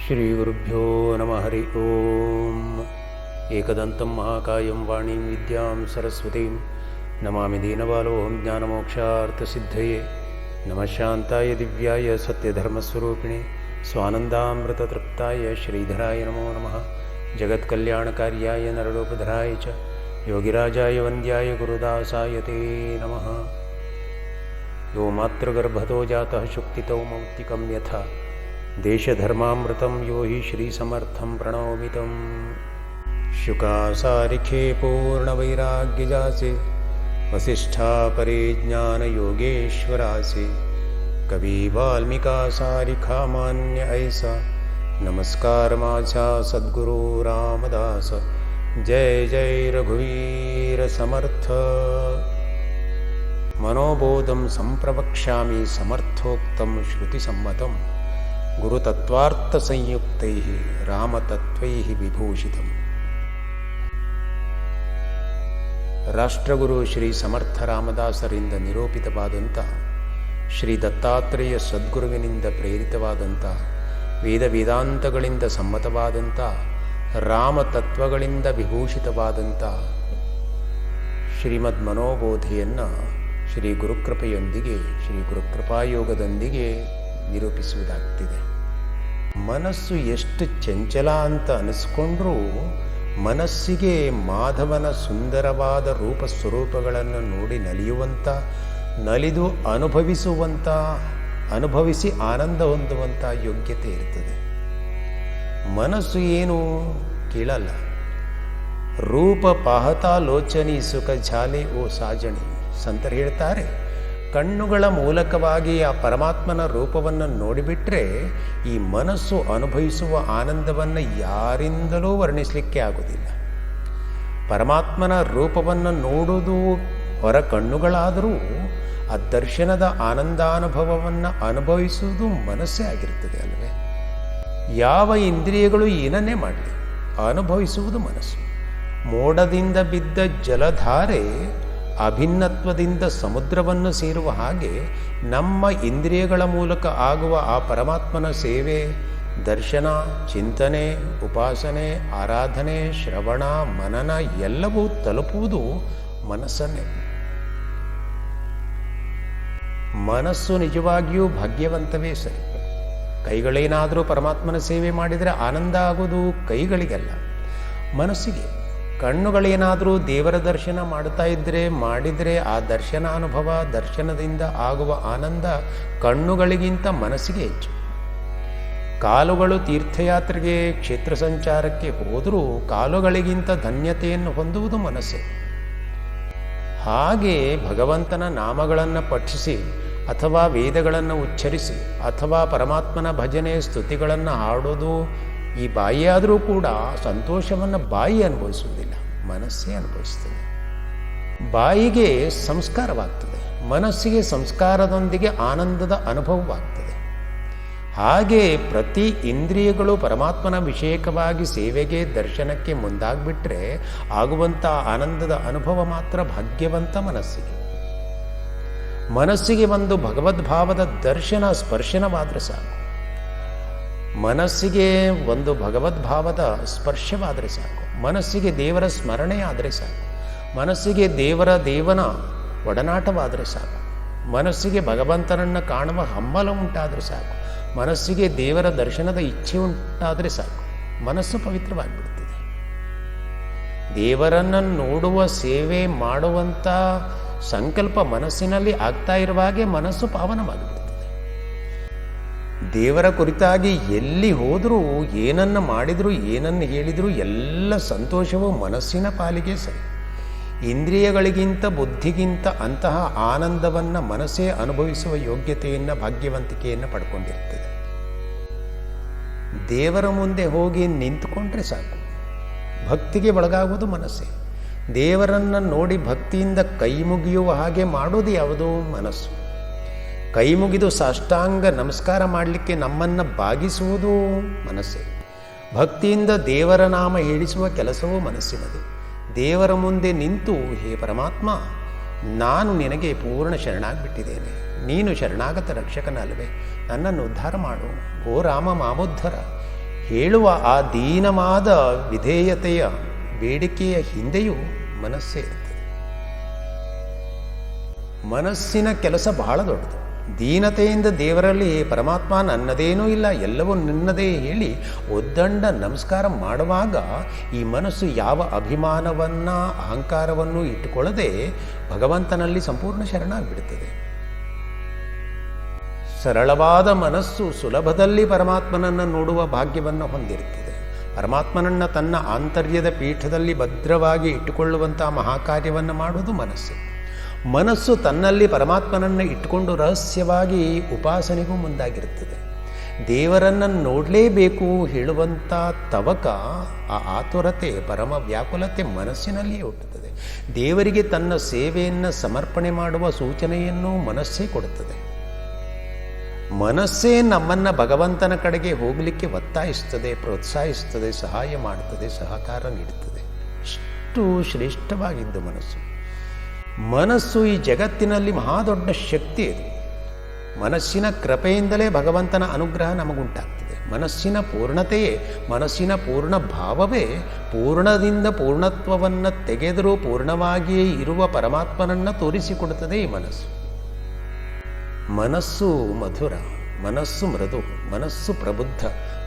ಶ್ರೀಗುರುಭ್ಯೋ ನಮಃ ಹರಿ ಓಂ. ಏಕದಂತಂ ಮಹಾಕಾಯಂ ವಾಣೀಂ ವಿದ್ಯಾಂ ಸರಸ್ವತೀಂ ನಮಾಮಿ ದೀನಬಾಲೋಹಂ ಜ್ಞಾನಮೋಕ್ಷಾರ್ಥಸಿದ್ಧಯೇ. ನಮಃ ಶಾಂತಾಯ ದಿವ್ಯಾಯ ಸತ್ಯಧರ್ಮಸ್ವರೂಪಿಣೆ ಸ್ವಾನಂದಾಮೃತತೃಪ್ತಾಯ ಶ್ರೀಧರಾಯ ನಮೋ ನಮಃ. ಜಗತ್ಕಲ್ಯಾಣಕಾರ್ಯಾಯ ನರಳೋಪಧರಾಯ ಚ ಯೋಗಿರಾಜಾಯ ವಂದ್ಯಾಯ ಗುರುದಾಸಾಯ ತೇ ನಮಃ. ಯೋ ಮಾತೃಗರ್ಭತೋ ಜಾತಃ ಶುಕ್ತಿತೋ ಮೌಕ್ತಿಕಂ ಯಥಾ ದೇಶಧರ್ಮಾಮೃತಂ ಯೋ ಹಿ ಶ್ರೀಸಮರ್ಥಂ ಪ್ರಣೌಮಿ ತಂ. ಶುಕಾಸಾರಿಖೇ ಪೂರ್ಣವೈರಾಗ್ಯಜಾಸೆ ವಸಿಷ್ಠಾ ಪರೇ ಜ್ಞಾನಯೋಗೇಶ್ವರಾಸೆ. ಕವಿ ವಾಲ್ಮೀಕಾಸಾರಿಖಾ ಮಾನ್ಯ ಐಸಾ ನಮಸ್ಕಾರ ಮಾಛಾ ಸದ್ಗುರು ರಾಮದಾಸ. ಜಯ ಜಯ ರಘುವೀರ ಸಮರ್ಥ. ಮನೋಬೋಧಂ ಸಂಪ್ರವಕ್ಷ್ಯಾಮಿ ಸಮರ್ಥೋಕ್ತಂ ಶ್ರುತಿಸಮ್ಮತಂ ಗುರುತತ್ವಾರ್ಥಸಂಯುಕ್ತೈಃ ರಾಮತತ್ವೈಃ ವಿಭೂಷಿತಂ. ರಾಷ್ಟ್ರಗುರು ಶ್ರೀ ಸಮರ್ಥ ರಾಮದಾಸರಿಂದ ನಿರೂಪಿತವಾದಂಥ, ಶ್ರೀ ದತ್ತಾತ್ರೇಯ ಸದ್ಗುರುವಿನಿಂದ ಪ್ರೇರಿತವಾದಂಥ, ವೇದ ವೇದಾಂತಗಳಿಂದ ಸಮ್ಮತವಾದಂಥ, ರಾಮತತ್ವಗಳಿಂದ ವಿಭೂಷಿತವಾದಂಥ ಶ್ರೀಮದ್ ಮನೋಬೋಧೆಯನ್ನು ಶ್ರೀ ಗುರುಕೃಪೆಯೊಂದಿಗೆ, ಶ್ರೀ ಗುರುಕೃಪಾಯೋಗದೊಂದಿಗೆ ನಿರೂಪಿಸುವುದಾಗ್ತಿದೆ. ಮನಸ್ಸು ಎಷ್ಟು ಚಂಚಲ ಅಂತ ಅನಿಸ್ಕೊಂಡ್ರೂ ಮನಸ್ಸಿಗೆ ಮಾಧವನ ಸುಂದರವಾದ ರೂಪ ಸ್ವರೂಪಗಳನ್ನು ನೋಡಿ ನಲಿಯುವಂಥ, ನಲಿದು ಅನುಭವಿಸುವಂಥ, ಅನುಭವಿಸಿ ಆನಂದ ಹೊಂದುವಂಥ ಯೋಗ್ಯತೆ ಇರ್ತದೆ. ಮನಸ್ಸು ಏನು ಕೇಳಲ್ಲ. ರೂಪ ಪಾಹತಾ ಲೋಚನಿ ಸುಖ ಝಾಲೆ ಓ ಸಾಜಣಿ. ಸಂತರು ಹೇಳ್ತಾರೆ, ಕಣ್ಣುಗಳ ಮೂಲಕವಾಗಿ ಆ ಪರಮಾತ್ಮನ ರೂಪವನ್ನು ನೋಡಿಬಿಟ್ರೆ ಈ ಮನಸ್ಸು ಅನುಭವಿಸುವ ಆನಂದವನ್ನು ಯಾರಿಂದಲೂ ವರ್ಣಿಸಲಿಕ್ಕೆ ಆಗುವುದಿಲ್ಲ. ಪರಮಾತ್ಮನ ರೂಪವನ್ನು ನೋಡುವುದು ಹೊರ ಕಣ್ಣುಗಳಾದರೂ ಆ ದರ್ಶನದ ಆನಂದಾನುಭವವನ್ನು ಅನುಭವಿಸುವುದು ಮನಸ್ಸೇ ಆಗಿರ್ತದೆ ಅಲ್ವೇ. ಯಾವ ಇಂದ್ರಿಯಗಳು ಏನನ್ನೇ ಮಾಡಲಿ, ಅನುಭವಿಸುವುದು ಮನಸ್ಸು. ಮೋಡದಿಂದ ಬಿದ್ದ ಜಲಧಾರೆ ಅಭಿನ್ನತ್ವದಿಂದ ಸಮುದ್ರವನ್ನು ಸೇರುವ ಹಾಗೆ ನಮ್ಮ ಇಂದ್ರಿಯಗಳ ಮೂಲಕ ಆಗುವ ಆ ಪರಮಾತ್ಮನ ಸೇವೆ, ದರ್ಶನ, ಚಿಂತನೆ, ಉಪಾಸನೆ, ಆರಾಧನೆ, ಶ್ರವಣ, ಮನನ ಎಲ್ಲವೂ ತಲುಪುವುದು ಮನಸ್ಸನ್ನೇ. ಮನಸ್ಸು ನಿಜವಾಗಿಯೂ ಭಾಗ್ಯವಂತವೇ ಸರಿ. ಕೈಗಳೇನಾದರೂ ಪರಮಾತ್ಮನ ಸೇವೆ ಮಾಡಿದರೆ ಆನಂದ ಆಗೋದು ಕೈಗಳಿಗಲ್ಲ, ಮನಸ್ಸಿಗೆ. ಕಣ್ಣುಗಳೇನಾದರೂ ದೇವರ ದರ್ಶನ ಮಾಡ್ತಾ ಇದ್ದರೆ, ಮಾಡಿದರೆ ಆ ದರ್ಶನಾನುಭವ, ದರ್ಶನದಿಂದ ಆಗುವ ಆನಂದ ಕಣ್ಣುಗಳಿಗಿಂತ ಮನಸ್ಸಿಗೆ ಹೆಚ್ಚು. ಕಾಲುಗಳು ತೀರ್ಥಯಾತ್ರೆಗೆ, ಕ್ಷೇತ್ರ ಸಂಚಾರಕ್ಕೆ ಹೋದರೂ ಕಾಲುಗಳಿಗಿಂತ ಧನ್ಯತೆಯನ್ನು ಹೊಂದುವುದು ಮನಸ್ಸೇ. ಹಾಗೆ ಭಗವಂತನ ನಾಮಗಳನ್ನು ಪಠಿಸಿ ಅಥವಾ ವೇದಗಳನ್ನು ಉಚ್ಚರಿಸಿ ಅಥವಾ ಪರಮಾತ್ಮನ ಭಜನೆ ಸ್ತುತಿಗಳನ್ನು ಹಾಡೋದು ಈ ಬಾಯಿಯಾದರೂ ಕೂಡ ಸಂತೋಷವನ್ನು ಬಾಯಿ ಅನುಭವಿಸುವುದಿಲ್ಲ, ಮನಸ್ಸೇ ಅನುಭವಿಸ್ತದೆ. ಬಾಯಿಗೆ ಸಂಸ್ಕಾರವಾಗ್ತದೆ, ಮನಸ್ಸಿಗೆ ಸಂಸ್ಕಾರದೊಂದಿಗೆ ಆನಂದದ ಅನುಭವವಾಗ್ತದೆ. ಹಾಗೆ ಪ್ರತಿ ಇಂದ್ರಿಯಗಳು ಪರಮಾತ್ಮನ ವಿಷಯಕವಾಗಿ ಸೇವೆಗೆ, ದರ್ಶನಕ್ಕೆ ಮುಂದಾಗ್ಬಿಟ್ರೆ ಆಗುವಂಥ ಆನಂದದ ಅನುಭವ ಮಾತ್ರ ಭಾಗ್ಯವಂತ ಮನಸ್ಸಿಗೆ. ಮನಸ್ಸಿಗೆ ಒಂದು ಭಗವದ್ಭಾವದ ದರ್ಶನ, ಸ್ಪರ್ಶನವಾದರೆ ಸಾಕು. ಮನಸ್ಸಿಗೆ ಒಂದು ಭಗವದ್ಭಾವದ ಸ್ಪರ್ಶವಾದರೆ ಸಾಕು. ಮನಸ್ಸಿಗೆ ದೇವರ ಸ್ಮರಣೆ ಆದರೆ ಸಾಕು. ಮನಸ್ಸಿಗೆ ದೇವನ ಒಡನಾಟವಾದರೆ ಸಾಕು. ಮನಸ್ಸಿಗೆ ಭಗವಂತನನ್ನು ಕಾಣುವ ಹಮ್ಮಲ ಉಂಟಾದರೆ ಸಾಕು. ಮನಸ್ಸಿಗೆ ದೇವರ ದರ್ಶನದ ಇಚ್ಛೆ ಉಂಟಾದರೆ ಸಾಕು. ಮನಸ್ಸು ಪವಿತ್ರವಾಗಿಬಿಡುತ್ತದೆ. ದೇವರನ್ನು ನೋಡುವ ಸೇವೆ ಮಾಡುವಂಥ ಸಂಕಲ್ಪ ಮನಸ್ಸಿನಲ್ಲಿ ಆಗ್ತಾ ಇರುವಾಗೆ ಮನಸ್ಸು ಪಾವನವಾಗಿಬಿಡುತ್ತದೆ. ದೇವರ ಕುರಿತಾಗಿ ಎಲ್ಲಿ ಹೋದರೂ, ಏನನ್ನು ಮಾಡಿದರೂ, ಏನನ್ನು ಹೇಳಿದರೂ ಎಲ್ಲ ಸಂತೋಷವು ಮನಸ್ಸಿನ ಪಾಲಿಗೆ ಸರಿ. ಇಂದ್ರಿಯಗಳಿಗಿಂತ ಬುದ್ಧಿಗಿಂತ ಅಂತಹ ಆನಂದವನ್ನು ಮನಸ್ಸೇ ಅನುಭವಿಸುವ ಯೋಗ್ಯತೆಯನ್ನು, ಭಾಗ್ಯವಂತಿಕೆಯನ್ನು ಪಡ್ಕೊಂಡಿರ್ತದೆ. ದೇವರ ಮುಂದೆ ಹೋಗಿ ನಿಂತುಕೊಂಡ್ರೆ ಸಾಕು, ಭಕ್ತಿಗೆ ಒಳಗಾಗುವುದು ಮನಸ್ಸೇ. ದೇವರನ್ನು ನೋಡಿ ಭಕ್ತಿಯಿಂದ ಕೈ ಮುಗಿಯುವ ಹಾಗೆ ಮಾಡೋದು ಯಾವುದೋ ಮನಸ್ಸು. ಕೈ ಮುಗಿದು ಸಾಷ್ಟಾಂಗ ನಮಸ್ಕಾರ ಮಾಡಲಿಕ್ಕೆ ನಮ್ಮನ್ನು ಬಾಗಿಸುವುದು ಮನಸ್ಸೇ. ಭಕ್ತಿಯಿಂದ ದೇವರ ನಾಮ ಹೇಳಿಸುವ ಕೆಲಸವೂ ಮನಸ್ಸಿನದು. ದೇವರ ಮುಂದೆ ನಿಂತು, ಹೇ ಪರಮಾತ್ಮ, ನಾನು ನಿನಗೆ ಪೂರ್ಣ ಶರಣಾಗಿಬಿಟ್ಟಿದ್ದೇನೆ, ನೀನು ಶರಣಾಗತ ರಕ್ಷಕನಲ್ವೇ, ನನ್ನನ್ನು ಉದ್ಧಾರ ಮಾಡು, ಓ ರಾಮ ಮಾಮೋದ್ಧರ, ಹೇಳುವ ಆ ದೀನವಾದ ವಿಧೇಯತೆಯ ಬೇಡಿಕೆಯ ಹಿಂದೆಯೂ ಮನಸ್ಸೇ ಇರ್ತದೆ. ಮನಸ್ಸಿನ ಕೆಲಸ ಬಹಳ ದೊಡ್ಡದು. ದೀನತೆಯಿಂದ ದೇವರಲ್ಲಿ ಪರಮಾತ್ಮ ನನ್ನದೇನೂ ಇಲ್ಲ, ಎಲ್ಲವೂ ನಿನ್ನದೇ ಹೇಳಿ ಒದ್ದಂಡ ನಮಸ್ಕಾರ ಮಾಡುವಾಗ ಈ ಮನಸ್ಸು ಯಾವ ಅಭಿಮಾನವನ್ನು ಅಹಂಕಾರವನ್ನು ಇಟ್ಟುಕೊಳ್ಳದೆ ಭಗವಂತನಲ್ಲಿ ಸಂಪೂರ್ಣ ಶರಣಾಗಿಬಿಡುತ್ತದೆ. ಸರಳವಾದ ಮನಸ್ಸು ಸುಲಭದಲ್ಲಿ ಪರಮಾತ್ಮನನ್ನು ನೋಡುವ ಭಾಗ್ಯವನ್ನು ಹೊಂದಿರುತ್ತದೆ. ಪರಮಾತ್ಮನನ್ನು ತನ್ನ ಆಂತರ್ಯದ ಪೀಠದಲ್ಲಿ ಭದ್ರವಾಗಿ ಇಟ್ಟುಕೊಳ್ಳುವಂಥ ಮಹಾಕಾರ್ಯವನ್ನು ಮಾಡುವುದು ಮನಸ್ಸು. ಮನಸ್ಸು ತನ್ನಲ್ಲಿ ಪರಮಾತ್ಮನನ್ನು ಇಟ್ಟುಕೊಂಡು ರಹಸ್ಯವಾಗಿ ಉಪಾಸನೆಗೂ ಮುಂದಾಗಿರುತ್ತದೆ. ದೇವರನ್ನು ನೋಡಲೇಬೇಕು ಹೇಳುವಂಥ ತವಕ, ಆ ಆತುರತೆ, ಪರಮ ವ್ಯಾಕುಲತೆ ಮನಸ್ಸಿನಲ್ಲಿಯೇ ಹುಟ್ಟುತ್ತದೆ. ದೇವರಿಗೆ ತನ್ನ ಸೇವೆಯನ್ನು ಸಮರ್ಪಣೆ ಮಾಡುವ ಸೂಚನೆಯನ್ನು ಮನಸ್ಸೇ ಕೊಡುತ್ತದೆ. ಮನಸ್ಸೇ ನಮ್ಮನ್ನು ಭಗವಂತನ ಕಡೆಗೆ ಹೋಗಲಿಕ್ಕೆ ಒತ್ತಾಯಿಸ್ತದೆ, ಪ್ರೋತ್ಸಾಹಿಸ್ತದೆ, ಸಹಾಯ ಮಾಡುತ್ತದೆ, ಸಹಕಾರ ನೀಡುತ್ತದೆ. ಇಷ್ಟು ಶ್ರೇಷ್ಠವಾಗಿದ್ದು ಮನಸ್ಸು. ಮನಸ್ಸು ಈ ಜಗತ್ತಿನಲ್ಲಿ ಮಹಾದೊಡ್ಡ ಶಕ್ತಿ ಇದು. ಮನಸ್ಸಿನ ಕೃಪೆಯಿಂದಲೇ ಭಗವಂತನ ಅನುಗ್ರಹ ನಮಗುಂಟಾಗ್ತದೆ. ಮನಸ್ಸಿನ ಪೂರ್ಣತೆಯೇ, ಮನಸ್ಸಿನ ಪೂರ್ಣ ಭಾವವೇ ಪೂರ್ಣದಿಂದ ಪೂರ್ಣತ್ವವನ್ನು ತೆಗೆದರೂ ಪೂರ್ಣವಾಗಿಯೇ ಇರುವ ಪರಮಾತ್ಮನನ್ನು ತೋರಿಸಿಕೊಡುತ್ತದೆ ಈ ಮನಸ್ಸು. ಮನಸ್ಸು ಮಧುರ, ಮನಸ್ಸು ಮೃದು, ಮನಸ್ಸು ಪ್ರಬುದ್ಧ,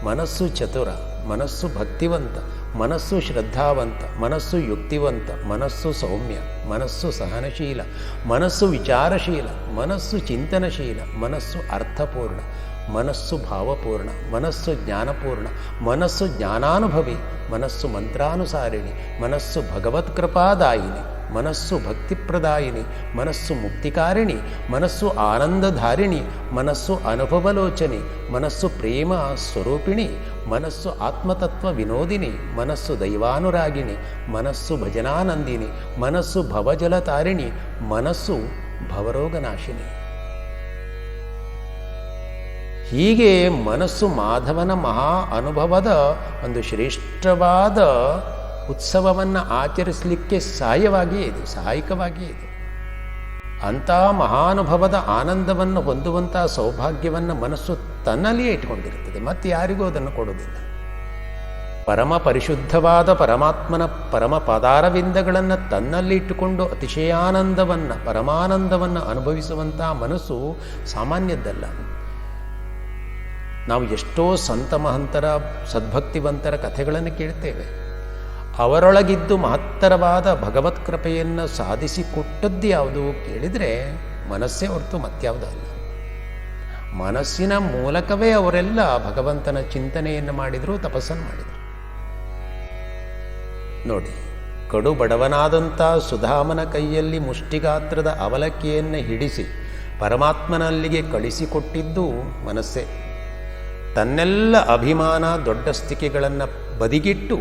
ಮನಸ್ಸು ಚತುರ, ಮನಸ್ಸು ಭಕ್ತಿವಂತ, ಮನಸ್ಸು ಶ್ರದ್ಧಾವಂತ, ಮನಸ್ಸು ಯುಕ್ತಿವಂತ, ಮನಸ್ಸು ಸೌಮ್ಯ, ಮನಸ್ಸು ಸಹನಶೀಲ, ಮನಸ್ಸು ವಿಚಾರಶೀಲ, ಮನಸ್ಸು ಚಿಂತನಶೀಲ, ಮನಸ್ಸು ಅರ್ಥಪೂರ್ಣ, ಮನಸ್ಸು ಭಾವಪೂರ್ಣ, ಮನಸ್ಸು ಜ್ಞಾನಪೂರ್ಣ, ಮನಸ್ಸು ಜ್ಞಾನಾನುಭವಿ, ಮನಸ್ಸು ಮಂತ್ರಾನುಸಾರಿಣಿ, ಮನಸ್ಸು ಭಗವತ್ಕೃಪಾದಾಯಿನಿ, ಮನಸ್ಸು ಭಕ್ತಿಪ್ರದಾಯಿನಿ, ಮನಸ್ಸು ಮುಕ್ತಿಕಾರಿಣಿ, ಮನಸ್ಸು ಆನಂದಧಾರಿಣಿ, ಮನಸ್ಸು ಅನುಭವಲೋಚನಿ, ಮನಸ್ಸು ಪ್ರೇಮ ಸ್ವರೂಪಿಣಿ, ಮನಸ್ಸು ಆತ್ಮತತ್ವ ವಿನೋದಿನಿ, ಮನಸ್ಸು ದೈವಾನುರಾಗಿಣಿ, ಮನಸ್ಸು ಭಜನಾನಂದಿನಿ, ಮನಸ್ಸು ಭವಜಲತಾರಿಣಿ, ಮನಸ್ಸು ಭವರೋಗನಾಶಿನಿ. ಹೀಗೆ ಮನಸ್ಸು ಮಾಧವನ ಮಹಾ ಅನುಭವದ ಒಂದು ಶ್ರೇಷ್ಠವಾದ ಉತ್ಸವವನ್ನು ಆಚರಿಸಲಿಕ್ಕೆ ಸಹಾಯವಾಗಿಯೇ ಇದೆ, ಸಹಾಯಕವಾಗಿಯೇ ಇದೆ. ಅಂತಹ ಮಹಾನುಭವದ ಆನಂದವನ್ನು ಹೊಂದುವಂಥ ಸೌಭಾಗ್ಯವನ್ನು ಮನಸ್ಸು ತನ್ನಲ್ಲಿಯೇ ಇಟ್ಕೊಂಡಿರುತ್ತದೆ, ಮತ್ತು ಯಾರಿಗೂ ಅದನ್ನು ಕೊಡುವುದಿಲ್ಲ. ಪರಮ ಪರಿಶುದ್ಧವಾದ ಪರಮಾತ್ಮನ ಪರಮ ಪದಾರವಿಂದಗಳನ್ನು ತನ್ನಲ್ಲಿ ಇಟ್ಟುಕೊಂಡು ಅತಿಶಯಾನಂದವನ್ನು, ಪರಮಾನಂದವನ್ನು ಅನುಭವಿಸುವಂಥ ಮನಸ್ಸು ಸಾಮಾನ್ಯದ್ದಲ್ಲ. ನಾವು ಎಷ್ಟೋ ಸಂತ ಮಹಂತರ, ಸದ್ಭಕ್ತಿವಂತರ ಕಥೆಗಳನ್ನು ಕೇಳ್ತೇವೆ. ಅವರೊಳಗಿದ್ದು ಮಹತ್ತರವಾದ ಭಗವತ್ ಕೃಪೆಯನ್ನು ಸಾಧಿಸಿಕೊಟ್ಟದ್ದು ಯಾವುದು ಕೇಳಿದರೆ ಮನಸ್ಸೇ ಹೊರತು ಮತ್ಯಾವುದಲ್ಲ. ಮನಸ್ಸಿನ ಮೂಲಕವೇ ಅವರೆಲ್ಲ ಭಗವಂತನ ಚಿಂತನೆಯನ್ನು ಮಾಡಿದರು, ತಪಸ್ಸನ್ನು ಮಾಡಿದರು. ನೋಡಿ, ಕಡು ಬಡವನಾದಂಥ ಸುಧಾಮನ ಕೈಯಲ್ಲಿ ಮುಷ್ಟಿಗಾತ್ರದ ಅವಲಕ್ಕಿಯನ್ನು ಹಿಡಿಸಿ ಪರಮಾತ್ಮನಲ್ಲಿಗೆ ಕಳಿಸಿಕೊಟ್ಟಿದ್ದು ಮನಸ್ಸೇ. ತನ್ನೆಲ್ಲ ಅಭಿಮಾನ ದೊಡ್ಡಸ್ತಿಕೆಗಳನ್ನು ಬದಿಗಿಟ್ಟು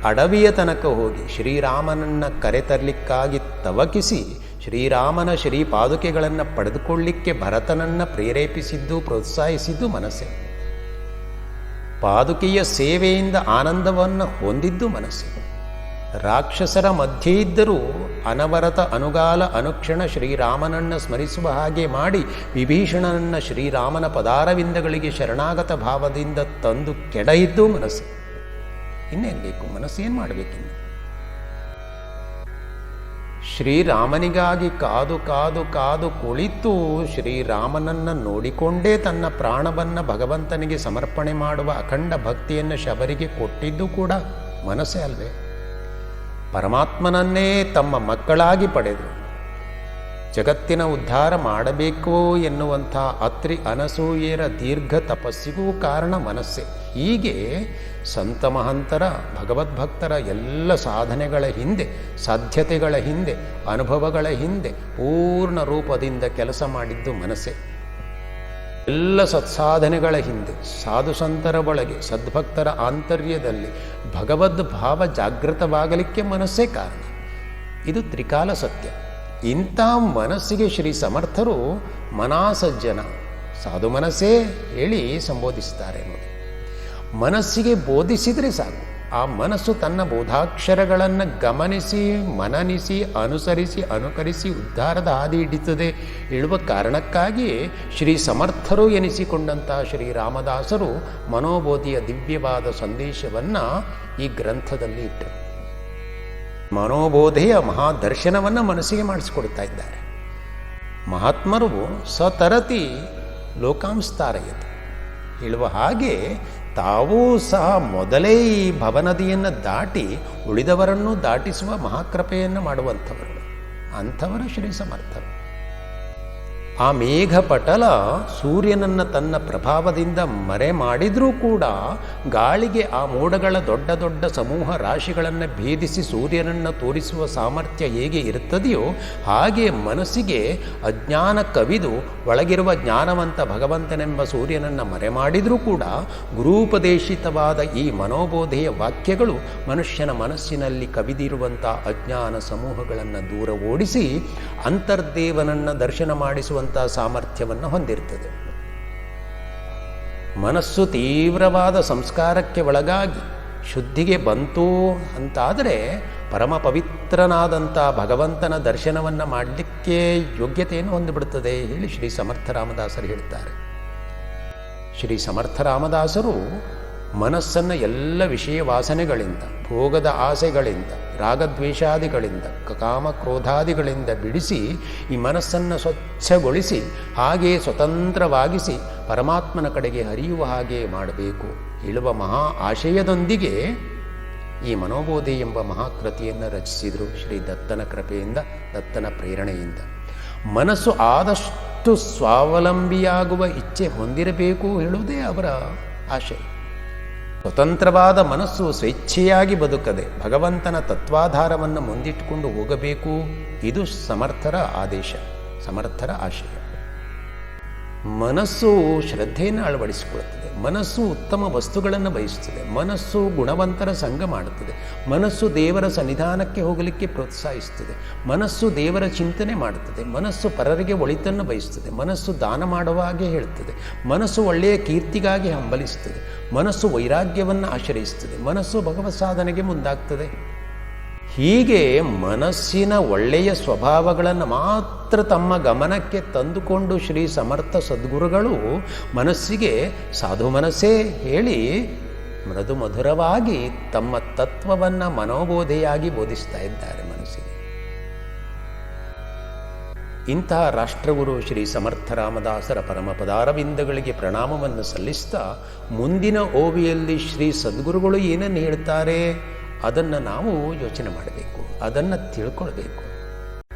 ಅಡವಿಯ ತನಕ ಹೋಗಿ ಶ್ರೀರಾಮನನ್ನು ಕರೆತರಲಿಕ್ಕಾಗಿ ತವಕಿಸಿ ಶ್ರೀರಾಮನ ಶ್ರೀಪಾದುಕೆಗಳನ್ನು ಪಡೆದುಕೊಳ್ಳಿಕ್ಕೆ ಭರತನನ್ನು ಪ್ರೇರೇಪಿಸಿದ್ದು, ಪ್ರೋತ್ಸಾಹಿಸಿದ್ದು ಮನಸ್ಸೇ. ಪಾದುಕೆಯ ಸೇವೆಯಿಂದ ಆನಂದವನ್ನು ಹೊಂದಿದ್ದು ಮನಸ್ಸೇ. ರಾಕ್ಷಸರ ಮಧ್ಯೆ ಇದ್ದರೂ ಅನವರತ ಅನುಗಾಲ ಅನುಕ್ಷಣ ಶ್ರೀರಾಮನನ್ನು ಸ್ಮರಿಸುವ ಹಾಗೆ ಮಾಡಿ ವಿಭೀಷಣನನ್ನು ಶ್ರೀರಾಮನ ಪದಾರವಿಂದಗಳಿಗೆ ಶರಣಾಗತ ಭಾವದಿಂದ ತಂದು ಕೆಡಹಿದ್ದು ಮನಸ್ಸು. ಇನ್ನೇನು ಬೇಕು? ಮನಸ್ಸು ಏನು ಮಾಡಬೇಕಿನ್ನು? ಶ್ರೀರಾಮನಿಗಾಗಿ ಕಾದು ಕಾದು ಕಾದು ಕುಳಿತು ಶ್ರೀರಾಮನನ್ನು ನೋಡಿಕೊಂಡೇ ತನ್ನ ಪ್ರಾಣವನ್ನು ಭಗವಂತನಿಗೆ ಸಮರ್ಪಣೆ ಮಾಡುವ ಅಖಂಡ ಭಕ್ತಿಯನ್ನು ಶಬರಿಗೆ ಕೊಟ್ಟಿದ್ದು ಕೂಡ ಮನಸ್ಸೇ ಅಲ್ವೇ? ಪರಮಾತ್ಮನನ್ನೇ ತಮ್ಮ ಮಕ್ಕಳಾಗಿ ಪಡೆದು ಜಗತ್ತಿನ ಉದ್ಧಾರ ಮಾಡಬೇಕು ಎನ್ನುವಂಥ ಅತ್ರಿ ಅನಸೂಯೆಯರ ದೀರ್ಘ ತಪಸ್ಸಿಗೂ ಕಾರಣ ಮನಸ್ಸೇ. ಹೀಗೆ ಸಂತ ಮಹಂತರ, ಭಗವದ್ಭಕ್ತರ ಎಲ್ಲ ಸಾಧನೆಗಳ ಹಿಂದೆ, ಸಾಧ್ಯತೆಗಳ ಹಿಂದೆ, ಅನುಭವಗಳ ಹಿಂದೆ ಪೂರ್ಣ ರೂಪದಿಂದ ಕೆಲಸ ಮಾಡಿದ್ದು ಮನಸ್ಸೇ. ಎಲ್ಲ ಸತ್ಸಾಧನೆಗಳ ಹಿಂದೆ, ಸಾಧು ಸಂತರ ಒಳಗೆ, ಸದ್ಭಕ್ತರ ಆಂತರ್ಯದಲ್ಲಿ ಭಗವದ್ ಭಾವ ಜಾಗೃತವಾಗಲಿಕ್ಕೆ ಮನಸ್ಸೇ ಕಾರಣ. ಇದು ತ್ರಿಕಾಲ ಸತ್ಯ. ಇಂಥ ಮನಸ್ಸಿಗೆ ಶ್ರೀ ಸಮರ್ಥರು ಮನಾಸಜ್ಜನ, ಸಾಧು ಮನಸ್ಸೇ ಹೇಳಿ ಸಂಬೋಧಿಸ್ತಾರೆ ನೋಡಿ. ಮನಸ್ಸಿಗೆ ಬೋಧಿಸಿದರೆ ಸಾಕು, ಆ ಮನಸ್ಸು ತನ್ನ ಬೋಧಾಕ್ಷರಗಳನ್ನು ಗಮನಿಸಿ ಮನನಿಸಿ ಅನುಸರಿಸಿ ಅನುಕರಿಸಿ ಉದ್ಧಾರದ ಹಾದಿ ಹಿಡಿತದೆ ಹೇಳುವ ಕಾರಣಕ್ಕಾಗಿ ಶ್ರೀ ಸಮರ್ಥರು ಎನಿಸಿಕೊಂಡಂಥ ಶ್ರೀರಾಮದಾಸರು ಮನೋಬೋಧಿಯ ದಿವ್ಯವಾದ ಸಂದೇಶವನ್ನು ಈ ಗ್ರಂಥದಲ್ಲಿ ಇಟ್ಟರು. ಮನೋಬೋಧೆಯ ಮಹಾದರ್ಶನವನ್ನು ಮನಸ್ಸಿಗೆ ಮಾಡಿಸಿಕೊಡ್ತಾ ಇದ್ದಾರೆ. ಮಹಾತ್ಮರು ಸತರತಿ ಲೋಕಾಂಸ್ತಾರಯತಿ ಹೇಳುವ ಹಾಗೆ ತಾವೂ ಸಹ ಮೊದಲೇ ಈ ಭವನದಿಯನ್ನು ದಾಟಿ ಉಳಿದವರನ್ನು ದಾಟಿಸುವ ಮಹಾಕೃಪೆಯನ್ನು ಮಾಡುವಂಥವರು ಅಂಥವರು ಶ್ರೀ ಸಮರ್ಥರು. ಆ ಮೇಘಪಟಲ ಸೂರ್ಯನನ್ನು ತನ್ನ ಪ್ರಭಾವದಿಂದ ಮರೆ ಮಾಡಿದರೂ ಕೂಡ ಗಾಳಿಗೆ ಆ ಮೋಡಗಳ ದೊಡ್ಡ ದೊಡ್ಡ ಸಮೂಹ ರಾಶಿಗಳನ್ನು ಭೇದಿಸಿ ಸೂರ್ಯನನ್ನು ತೋರಿಸುವ ಸಾಮರ್ಥ್ಯ ಹೇಗೆ ಇರುತ್ತದೆಯೋ ಹಾಗೆ ಮನಸ್ಸಿಗೆ ಅಜ್ಞಾನ ಕವಿದು ಒಳಗಿರುವ ಜ್ಞಾನವಂತ ಭಗವಂತನೆಂಬ ಸೂರ್ಯನನ್ನು ಮರೆ ಮಾಡಿದರೂ ಕೂಡ ಗುರೂಪದೇಶಿತವಾದ ಈ ಮನೋಬೋಧೆಯ ವಾಕ್ಯಗಳು ಮನುಷ್ಯನ ಮನಸ್ಸಿನಲ್ಲಿ ಕವಿದಿರುವಂಥ ಅಜ್ಞಾನ ಸಮೂಹಗಳನ್ನು ದೂರ ಓಡಿಸಿ ಅಂತರ್ದೇವನನ್ನು ದರ್ಶನ ಮಾಡಿಸುವ ಸಾಮರ್ಥ್ಯವನ್ನು ಹೊಂದಿರುತ್ತದೆ. ಮನಸ್ಸು ತೀವ್ರವಾದ ಸಂಸ್ಕಾರಕ್ಕೆ ಒಳಗಾಗಿ ಶುದ್ಧಿಗೆ ಬಂತು ಅಂತಾದರೆ ಪರಮ ಪವಿತ್ರನಾದಂಥ ಭಗವಂತನ ದರ್ಶನವನ್ನು ಮಾಡಲಿಕ್ಕೆ ಯೋಗ್ಯತೆಯನ್ನು ಹೊಂದಿಬಿಡುತ್ತದೆ ಹೇಳಿ ಶ್ರೀ ಸಮರ್ಥರಾಮದಾಸರು ಹೇಳ್ತಾರೆ. ಶ್ರೀ ಸಮರ್ಥರಾಮದಾಸರು ಮನಸ್ಸನ್ನು ಎಲ್ಲ ವಿಷಯ ವಾಸನೆಗಳಿಂದ, ಭೋಗದ ಆಸೆಗಳಿಂದ, ರಾಗದ್ವೇಷಾದಿಗಳಿಂದ, ಕಾಮ ಕ್ರೋಧಾದಿಗಳಿಂದ ಬಿಡಿಸಿ ಈ ಮನಸ್ಸನ್ನು ಸ್ವಚ್ಛಗೊಳಿಸಿ ಹಾಗೆಯೇ ಸ್ವತಂತ್ರವಾಗಿಸಿ ಪರಮಾತ್ಮನ ಕಡೆಗೆ ಹರಿಯುವ ಹಾಗೆ ಮಾಡಬೇಕು ಹೇಳುವ ಮಹಾ ಆಶಯದೊಂದಿಗೆ ಈ ಮನೋಬೋಧಿ ಎಂಬ ಮಹಾಕೃತಿಯನ್ನು ರಚಿಸಿದರು ಶ್ರೀ ದತ್ತನ ಕೃಪೆಯಿಂದ, ದತ್ತನ ಪ್ರೇರಣೆಯಿಂದ. ಮನಸ್ಸು ಆದಷ್ಟು ಸ್ವಾವಲಂಬಿಯಾಗುವ ಇಚ್ಛೆ ಹೊಂದಿರಬೇಕು ಹೇಳುವುದೇ ಅವರ ಆಶಯ. ಸ್ವತಂತ್ರವಾದ ಮನಸ್ಸು ಸ್ವೇಚ್ಛೆಯಾಗಿ ಬದುಕದೆ ಭಗವಂತನ ತತ್ವಾಧಾರವನ್ನು ಮುಂದಿಟ್ಟುಕೊಂಡು ಹೋಗಬೇಕು. ಇದು ಸಮರ್ಥರ ಆದೇಶ, ಸಮರ್ಥರ ಆಶಯ. ಮನಸ್ಸು ಶ್ರದ್ಧೆಯನ್ನು ಅಳವಡಿಸಿಕೊಳ್ಳುತ್ತದೆ. ಮನಸ್ಸು ಉತ್ತಮ ವಸ್ತುಗಳನ್ನು ಬಯಸುತ್ತದೆ. ಮನಸ್ಸು ಗುಣವಂತರ ಸಂಘ ಮಾಡುತ್ತದೆ. ಮನಸ್ಸು ದೇವರ ಸನ್ನಿಧಾನಕ್ಕೆ ಹೋಗಲಿಕ್ಕೆ ಪ್ರೋತ್ಸಾಹಿಸುತ್ತದೆ. ಮನಸ್ಸು ದೇವರ ಚಿಂತನೆ ಮಾಡುತ್ತದೆ. ಮನಸ್ಸು ಪರರಿಗೆ ಒಳಿತನ್ನು ಬಯಸುತ್ತದೆ. ಮನಸ್ಸು ದಾನ ಮಾಡುವ ಹಾಗೆ ಹೇಳುತ್ತದೆ. ಮನಸ್ಸು ಒಳ್ಳೆಯ ಕೀರ್ತಿಗಾಗಿ ಹಂಬಲಿಸುತ್ತದೆ. ಮನಸ್ಸು ವೈರಾಗ್ಯವನ್ನು ಆಶ್ರಯಿಸುತ್ತದೆ. ಮನಸ್ಸು ಭಗವತ್ ಸಾಧನೆಗೆ ಮುಂದಾಗ್ತದೆ. ಹೀಗೆ ಮನಸ್ಸಿನ ಒಳ್ಳೆಯ ಸ್ವಭಾವಗಳನ್ನು ಮಾತ್ರ ತಮ್ಮ ಗಮನಕ್ಕೆ ತಂದುಕೊಂಡು ಶ್ರೀ ಸಮರ್ಥ ಸದ್ಗುರುಗಳು ಮನಸ್ಸಿಗೆ ಸಾಧು ಮನಸ್ಸೇ ಹೇಳಿ ಮೃದು ಮಧುರವಾಗಿ ತಮ್ಮ ತತ್ವವನ್ನು ಮನೋಬೋಧೆಯಾಗಿ ಬೋಧಿಸ್ತಾ ಇದ್ದಾರೆ ಮನಸ್ಸಿಗೆ. ಇಂತಹ ರಾಷ್ಟ್ರಗುರು ಶ್ರೀ ಸಮರ್ಥರಾಮದಾಸರ ಪರಮ ಪದಾರವಿಂದಗಳಿಗೆ ಪ್ರಣಾಮವನ್ನು ಸಲ್ಲಿಸ್ತಾ ಮುಂದಿನ ಓವಿಯಲ್ಲಿ ಶ್ರೀ ಸದ್ಗುರುಗಳು ಏನನ್ನು ಹೇಳ್ತಾರೆ ಅದನ್ನು ನಾವು ಯೋಚನೆ ಮಾಡಬೇಕು, ಅದನ್ನು ತಿಳ್ಕೊಳ್ಬೇಕು.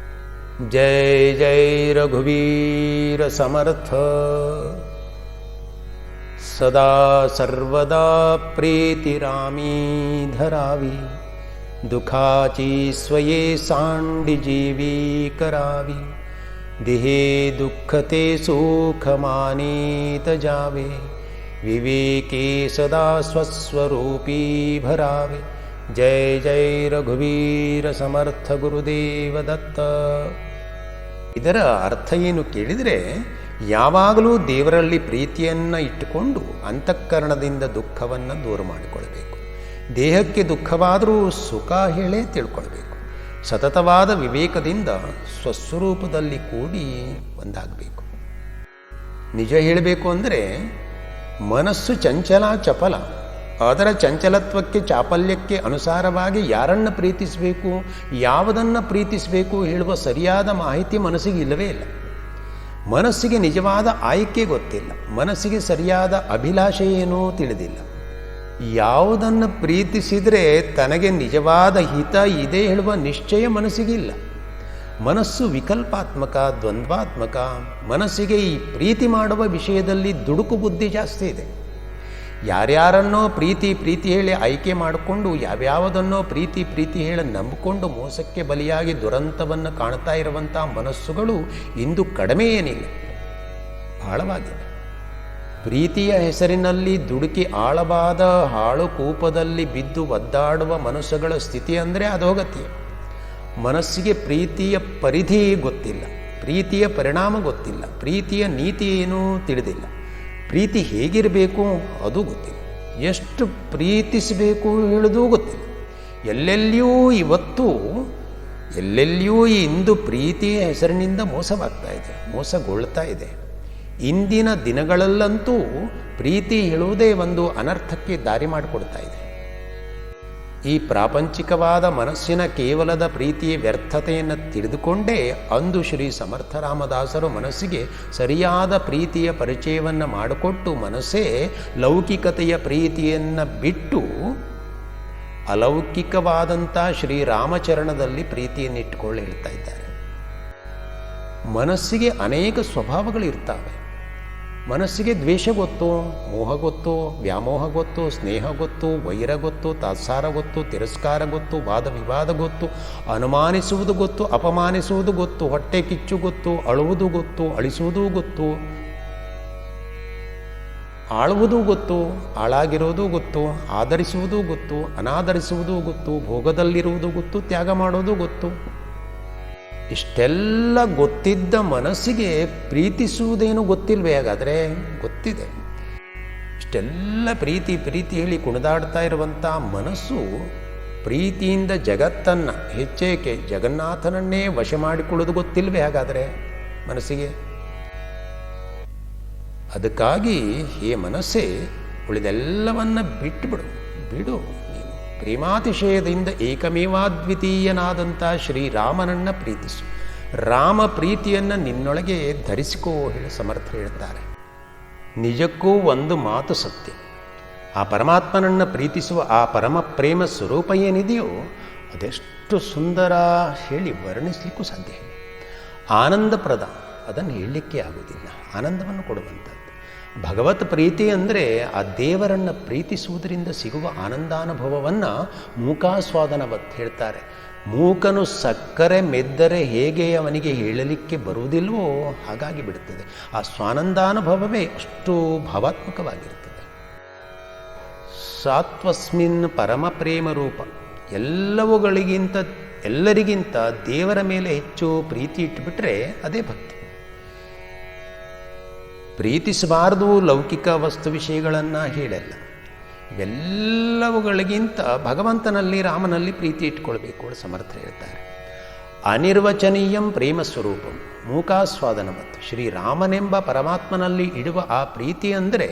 ಜೈ ಜೈ ರಘುವೀರ ಸಮರ್ಥ. ಸದಾ ಸರ್ವದಾ ಪ್ರೀತಿರಾಮೀ धरावी दुखाची स्वये सांडी जीवी करावी देहे दुःखते सुखमानीत जावे विवेके सदा स्वस्वरूपी भरावे. जय जय ರಘುವೀರ ಸಮರ್ಥ ಗುರುದೇವ ದತ್ತ. ಇದರ ಅರ್ಥ ಏನು ಕೇಳಿದರೆ, ಯಾವಾಗಲೂ ದೇವರಲ್ಲಿ ಪ್ರೀತಿಯನ್ನು ಇಟ್ಟುಕೊಂಡು ಅಂತಃಕರಣದಿಂದ ದುಃಖವನ್ನು ದೂರ ಮಾಡಿಕೊಳ್ಬೇಕು. ದೇಹಕ್ಕೆ ದುಃಖವಾದರೂ ಸುಖ ಹೇಳೇ ತಿಳ್ಕೊಳ್ಬೇಕು. ಸತತವಾದ ವಿವೇಕದಿಂದ ಸ್ವಸ್ವರೂಪದಲ್ಲಿ ಕೂಡಿ ಒಂದಾಗಬೇಕು. ನಿಜ ಹೇಳಬೇಕು ಅಂದರೆ ಮನಸ್ಸು ಚಂಚಲ ಚಪಲ. ಅದರ ಚಂಚಲತ್ವಕ್ಕೆ ಚಾಪಲ್ಯಕ್ಕೆ ಅನುಸಾರವಾಗಿ ಯಾರನ್ನು ಪ್ರೀತಿಸಬೇಕು, ಯಾವುದನ್ನು ಪ್ರೀತಿಸಬೇಕು ಹೇಳುವ ಸರಿಯಾದ ಮಾಹಿತಿ ಮನಸ್ಸಿಗೆ ಇಲ್ಲವೇ ಇಲ್ಲ. ಮನಸ್ಸಿಗೆ ನಿಜವಾದ ಆಯ್ಕೆ ಗೊತ್ತಿಲ್ಲ. ಮನಸ್ಸಿಗೆ ಸರಿಯಾದ ಅಭಿಲಾಷೆ ಏನೂ ತಿಳಿದಿಲ್ಲ. ಯಾವುದನ್ನು ಪ್ರೀತಿಸಿದರೆ ತನಗೆ ನಿಜವಾದ ಹಿತ ಇದೆ ಹೇಳುವ ನಿಶ್ಚಯ ಮನಸ್ಸಿಗಿಲ್ಲ. ಮನಸ್ಸು ವಿಕಲ್ಪಾತ್ಮಕ, ದ್ವಂದ್ವಾತ್ಮಕ. ಮನಸ್ಸಿಗೆ ಈ ಪ್ರೀತಿ ಮಾಡುವ ವಿಷಯದಲ್ಲಿ ದುಡುಕು ಬುದ್ಧಿ ಜಾಸ್ತಿ ಇದೆ. ಯಾರ್ಯಾರನ್ನೋ ಪ್ರೀತಿ ಪ್ರೀತಿ ಹೇಳಿ ಆಯ್ಕೆ ಮಾಡಿಕೊಂಡು ಯಾವ್ಯಾವುದನ್ನೋ ಪ್ರೀತಿ ಪ್ರೀತಿ ಹೇಳಿ ನಂಬಿಕೊಂಡು ಮೋಸಕ್ಕೆ ಬಲಿಯಾಗಿ ದುರಂತವನ್ನು ಕಾಣ್ತಾ ಇರುವಂಥ ಮನಸ್ಸುಗಳು ಇಂದು ಕಡಿಮೆ ಏನಿಲ್ಲ, ಆಳವಾಗಿದೆ. ಪ್ರೀತಿಯ ಹೆಸರಿನಲ್ಲಿ ದುಡುಕಿ ಆಳವಾದ ಹಾಳು ಕೂಪದಲ್ಲಿ ಬಿದ್ದು ಒದ್ದಾಡುವ ಮನಸ್ಸುಗಳ ಸ್ಥಿತಿ ಅಂದರೆ ಅಧೋಗತಿ. ಮನಸ್ಸಿಗೆ ಪ್ರೀತಿಯ ಪರಿಧಿ ಗೊತ್ತಿಲ್ಲ, ಪ್ರೀತಿಯ ಪರಿಣಾಮ ಗೊತ್ತಿಲ್ಲ, ಪ್ರೀತಿಯ ನೀತಿ ಏನೂ ತಿಳಿದಿಲ್ಲ, ಪ್ರೀತಿ ಹೇಗಿರಬೇಕು ಅದು ಗೊತ್ತಿಲ್ಲ. ಎಷ್ಟು ಪ್ರೀತಿಸಬೇಕು ಹೇಳೋದು ಗೊತ್ತಿಲ್ಲ. ಎಲ್ಲೆಲ್ಲಿಯೂ ಈ ಇಂದು ಪ್ರೀತಿಯ ಹೆಸರಿನಿಂದ ಮೋಸವಾಗ್ತಾ ಇದೆ, ಮೋಸಗೊಳ್ತಾ ಇದೆ. ಇಂದಿನ ದಿನಗಳಲ್ಲಂತೂ ಪ್ರೀತಿ ಹೇಳುವುದೇ ಒಂದು ಅನರ್ಥಕ್ಕೆ ದಾರಿ ಮಾಡಿಕೊಡ್ತಾ ಇದೆ. ಈ ಪ್ರಾಪಂಚಿಕವಾದ ಮನಸ್ಸಿನ ಕೇವಲದ ಪ್ರೀತಿಯ ವ್ಯರ್ಥತೆಯನ್ನು ತಿಳಿದುಕೊಂಡೇ ಅಂದು ಶ್ರೀ ಸಮರ್ಥ ರಾಮದಾಸರು ಮನಸ್ಸಿಗೆ ಸರಿಯಾದ ಪ್ರೀತಿಯ ಪರಿಚಯವನ್ನು ಮಾಡಿಕೊಟ್ಟು, ಮನಸ್ಸೇ ಲೌಕಿಕತೆಯ ಪ್ರೀತಿಯನ್ನು ಬಿಟ್ಟು ಅಲೌಕಿಕವಾದಂಥ ಶ್ರೀರಾಮಚರಣದಲ್ಲಿ ಪ್ರೀತಿಯನ್ನು ಇಟ್ಟುಕೊಳ್ಳಿ ಹೇಳ್ತಾ ಇದ್ದಾರೆ. ಮನಸ್ಸಿಗೆ ಅನೇಕ ಸ್ವಭಾವಗಳಿರ್ತವೆ. ಮನಸ್ಸಿಗೆ ದ್ವೇಷ ಗೊತ್ತು, ಮೋಹ ಗೊತ್ತು, ವ್ಯಾಮೋಹ ಗೊತ್ತು, ಸ್ನೇಹ ಗೊತ್ತು, ವೈರ ಗೊತ್ತು, ತಾತ್ಸಾರ ಗೊತ್ತು, ತಿರಸ್ಕಾರ ಗೊತ್ತು, ವಾದ ವಿವಾದ ಗೊತ್ತು, ಅನುಮಾನಿಸುವುದು ಗೊತ್ತು, ಅಪಮಾನಿಸುವುದು ಗೊತ್ತು, ಹೊಟ್ಟೆ ಕಿಚ್ಚು ಗೊತ್ತು, ಅಳುವುದು ಗೊತ್ತು, ಅಳಿಸುವುದೂ ಗೊತ್ತು, ಆಳುವುದೂ ಗೊತ್ತು, ಆಳಾಗಿರೋದು ಗೊತ್ತು, ಆಧರಿಸುವುದೂ ಗೊತ್ತು, ಅನಾದರಿಸುವುದೂ ಗೊತ್ತು, ಭೋಗದಲ್ಲಿರುವುದು ಗೊತ್ತು, ತ್ಯಾಗ ಮಾಡೋದು ಗೊತ್ತು. ಇಷ್ಟೆಲ್ಲ ಗೊತ್ತಿದ್ದ ಮನಸ್ಸಿಗೆ ಪ್ರೀತಿಸುವುದೇನು ಗೊತ್ತಿಲ್ವೇ? ಹಾಗಾದರೆ ಗೊತ್ತಿದೆ. ಇಷ್ಟೆಲ್ಲ ಪ್ರೀತಿ ಹೇಳಿ ಕುಣಿದಾಡ್ತಾ ಇರುವಂಥ ಮನಸ್ಸು ಪ್ರೀತಿಯಿಂದ ಜಗತ್ತನ್ನು, ಹೆಚ್ಚೇಕೆ ಜಗನ್ನಾಥನನ್ನೇ ವಶ ಮಾಡಿಕೊಳ್ಳೋದು ಗೊತ್ತಿಲ್ವೇ? ಹಾಗಾದರೆ ಮನಸ್ಸಿಗೆ. ಅದಕ್ಕಾಗಿ ಈ ಮನಸ್ಸೇ ಉಳಿದೆಲ್ಲವನ್ನ ಬಿಡು ನೀನು ಪ್ರೇಮಾತಿಶಯದಿಂದ ಏಕಮೇವಾದ್ವಿತೀಯನಾದಂಥ ಶ್ರೀರಾಮನನ್ನು ಪ್ರೀತಿಸು. ರಾಮ ಪ್ರೀತಿಯನ್ನು ನಿನ್ನೊಳಗೆ ಧರಿಸಿಕೋ ಹೇಳಿ ಸಮರ್ಥ ಹೇಳ್ತಾರೆ. ನಿಜಕ್ಕೂ ಒಂದು ಮಾತು ಸತ್ಯ. ಆ ಪರಮಾತ್ಮನನ್ನು ಪ್ರೀತಿಸುವ ಆ ಪರಮ ಪ್ರೇಮ ಸ್ವರೂಪ ಏನಿದೆಯೋ ಅದೆಷ್ಟು ಸುಂದರ ಹೇಳಿ ವರ್ಣಿಸಲಿಕ್ಕೂ ಸಾಧ್ಯ ಇಲ್ಲ. ಆನಂದಪ್ರದ, ಅದನ್ನು ಹೇಳಲಿಕ್ಕೆ ಆಗುವುದಿಲ್ಲ. ಆನಂದವನ್ನು ಕೊಡುವಂಥದ್ದು ಭಗವತ್ ಪ್ರೀತಿ ಅಂದರೆ ಆ ದೇವರನ್ನು ಪ್ರೀತಿಸುವುದರಿಂದ ಸಿಗುವ ಆನಂದಾನುಭವವನ್ನು ಮೂಕಾಸ್ವಾದನವತ್ತು ಹೇಳ್ತಾರೆ. ಮೂಕನು ಸಕ್ಕರೆ ಮೆದ್ದರೆ ಹೇಗೆ ಅವನಿಗೆ ಹೇಳಲಿಕ್ಕೆ ಬರುವುದಿಲ್ವೋ ಹಾಗಾಗಿ ಬಿಡುತ್ತದೆ. ಆ ಸ್ವಾನಂದಾನುಭವವೇ ಅಷ್ಟು ಭಾವಾತ್ಮಕವಾಗಿರ್ತದೆ. ಸಾತ್ವಸ್ಮಿನ್ ಪರಮ ಪ್ರೇಮ ರೂಪ. ಎಲ್ಲರಿಗಿಂತ ದೇವರ ಮೇಲೆ ಹೆಚ್ಚು ಪ್ರೀತಿ ಇಟ್ಟುಬಿಟ್ರೆ ಅದೇ ಭಕ್ತಿ. ಪ್ರೀತಿಸಬಾರದು ಲೌಕಿಕ ವಸ್ತು ವಿಷಯಗಳನ್ನು ಹೇಳಲ್ಲ. ಇವೆಲ್ಲವುಗಳಿಗಿಂತ ಭಗವಂತನಲ್ಲಿ, ರಾಮನಲ್ಲಿ ಪ್ರೀತಿ ಇಟ್ಕೊಳ್ಬೇಕು ಅಂತ ಸಮರ್ಥ ಹೇಳ್ತಾರೆ. ಅನಿರ್ವಚನೀಯಂ ಪ್ರೇಮ ಸ್ವರೂಪಂ ಮೂಕಾಸ್ವಾದನ. ಮತ್ತು ಶ್ರೀರಾಮನೆಂಬ ಪರಮಾತ್ಮನಲ್ಲಿ ಇಡುವ ಆ ಪ್ರೀತಿ ಅಂದರೆ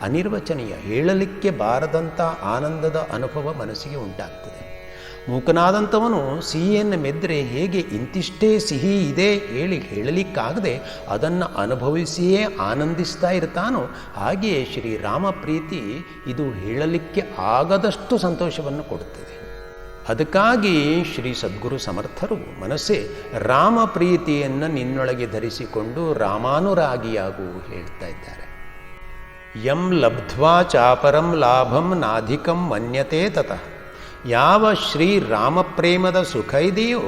ಅನಿರ್ವಚನೀಯ, ಹೇಳಲಿಕ್ಕೆ ಬಾರದಂಥ ಆನಂದದ ಅನುಭವ ಮನಸ್ಸಿಗೆ ಉಂಟಾಗ್ತದೆ. ಮೂಕನಾದಂಥವನು ಸಿಹಿಯನ್ನು ಮೆದ್ದರೆ ಹೇಗೆ ಇಂತಿಷ್ಟೇ ಸಿಹಿ ಇದೆ ಹೇಳಲಿಕ್ಕಾಗದೆ ಅದನ್ನು ಅನುಭವಿಸಿಯೇ ಆನಂದಿಸ್ತಾ ಇರ್ತಾನೋ, ಹಾಗೆಯೇ ಶ್ರೀರಾಮ ಪ್ರೀತಿ ಇದು ಹೇಳಲಿಕ್ಕೆ ಆಗದಷ್ಟು ಸಂತೋಷವನ್ನು ಕೊಡುತ್ತದೆ. ಅದಕ್ಕಾಗಿ ಶ್ರೀ ಸದ್ಗುರು ಸಮರ್ಥರು ಮನಸ್ಸೇ ರಾಮ ಪ್ರೀತಿಯನ್ನು ನಿನ್ನೊಳಗೆ ಧರಿಸಿಕೊಂಡು ರಾಮಾನುರಾಗಿಯಾಗು ಹೇಳ್ತಾ ಇದ್ದಾರೆ. ಯಂ ಲಬ್ಧ್ವಾ ಚಾಪರಂ ಲಾಭಂ ನಾಧಿಕಂ ಮನ್ಯತೆ ತತಃ. ಯಾವ ಶ್ರೀರಾಮಪ್ರೇಮದ ಸುಖ ಇದೆಯೋ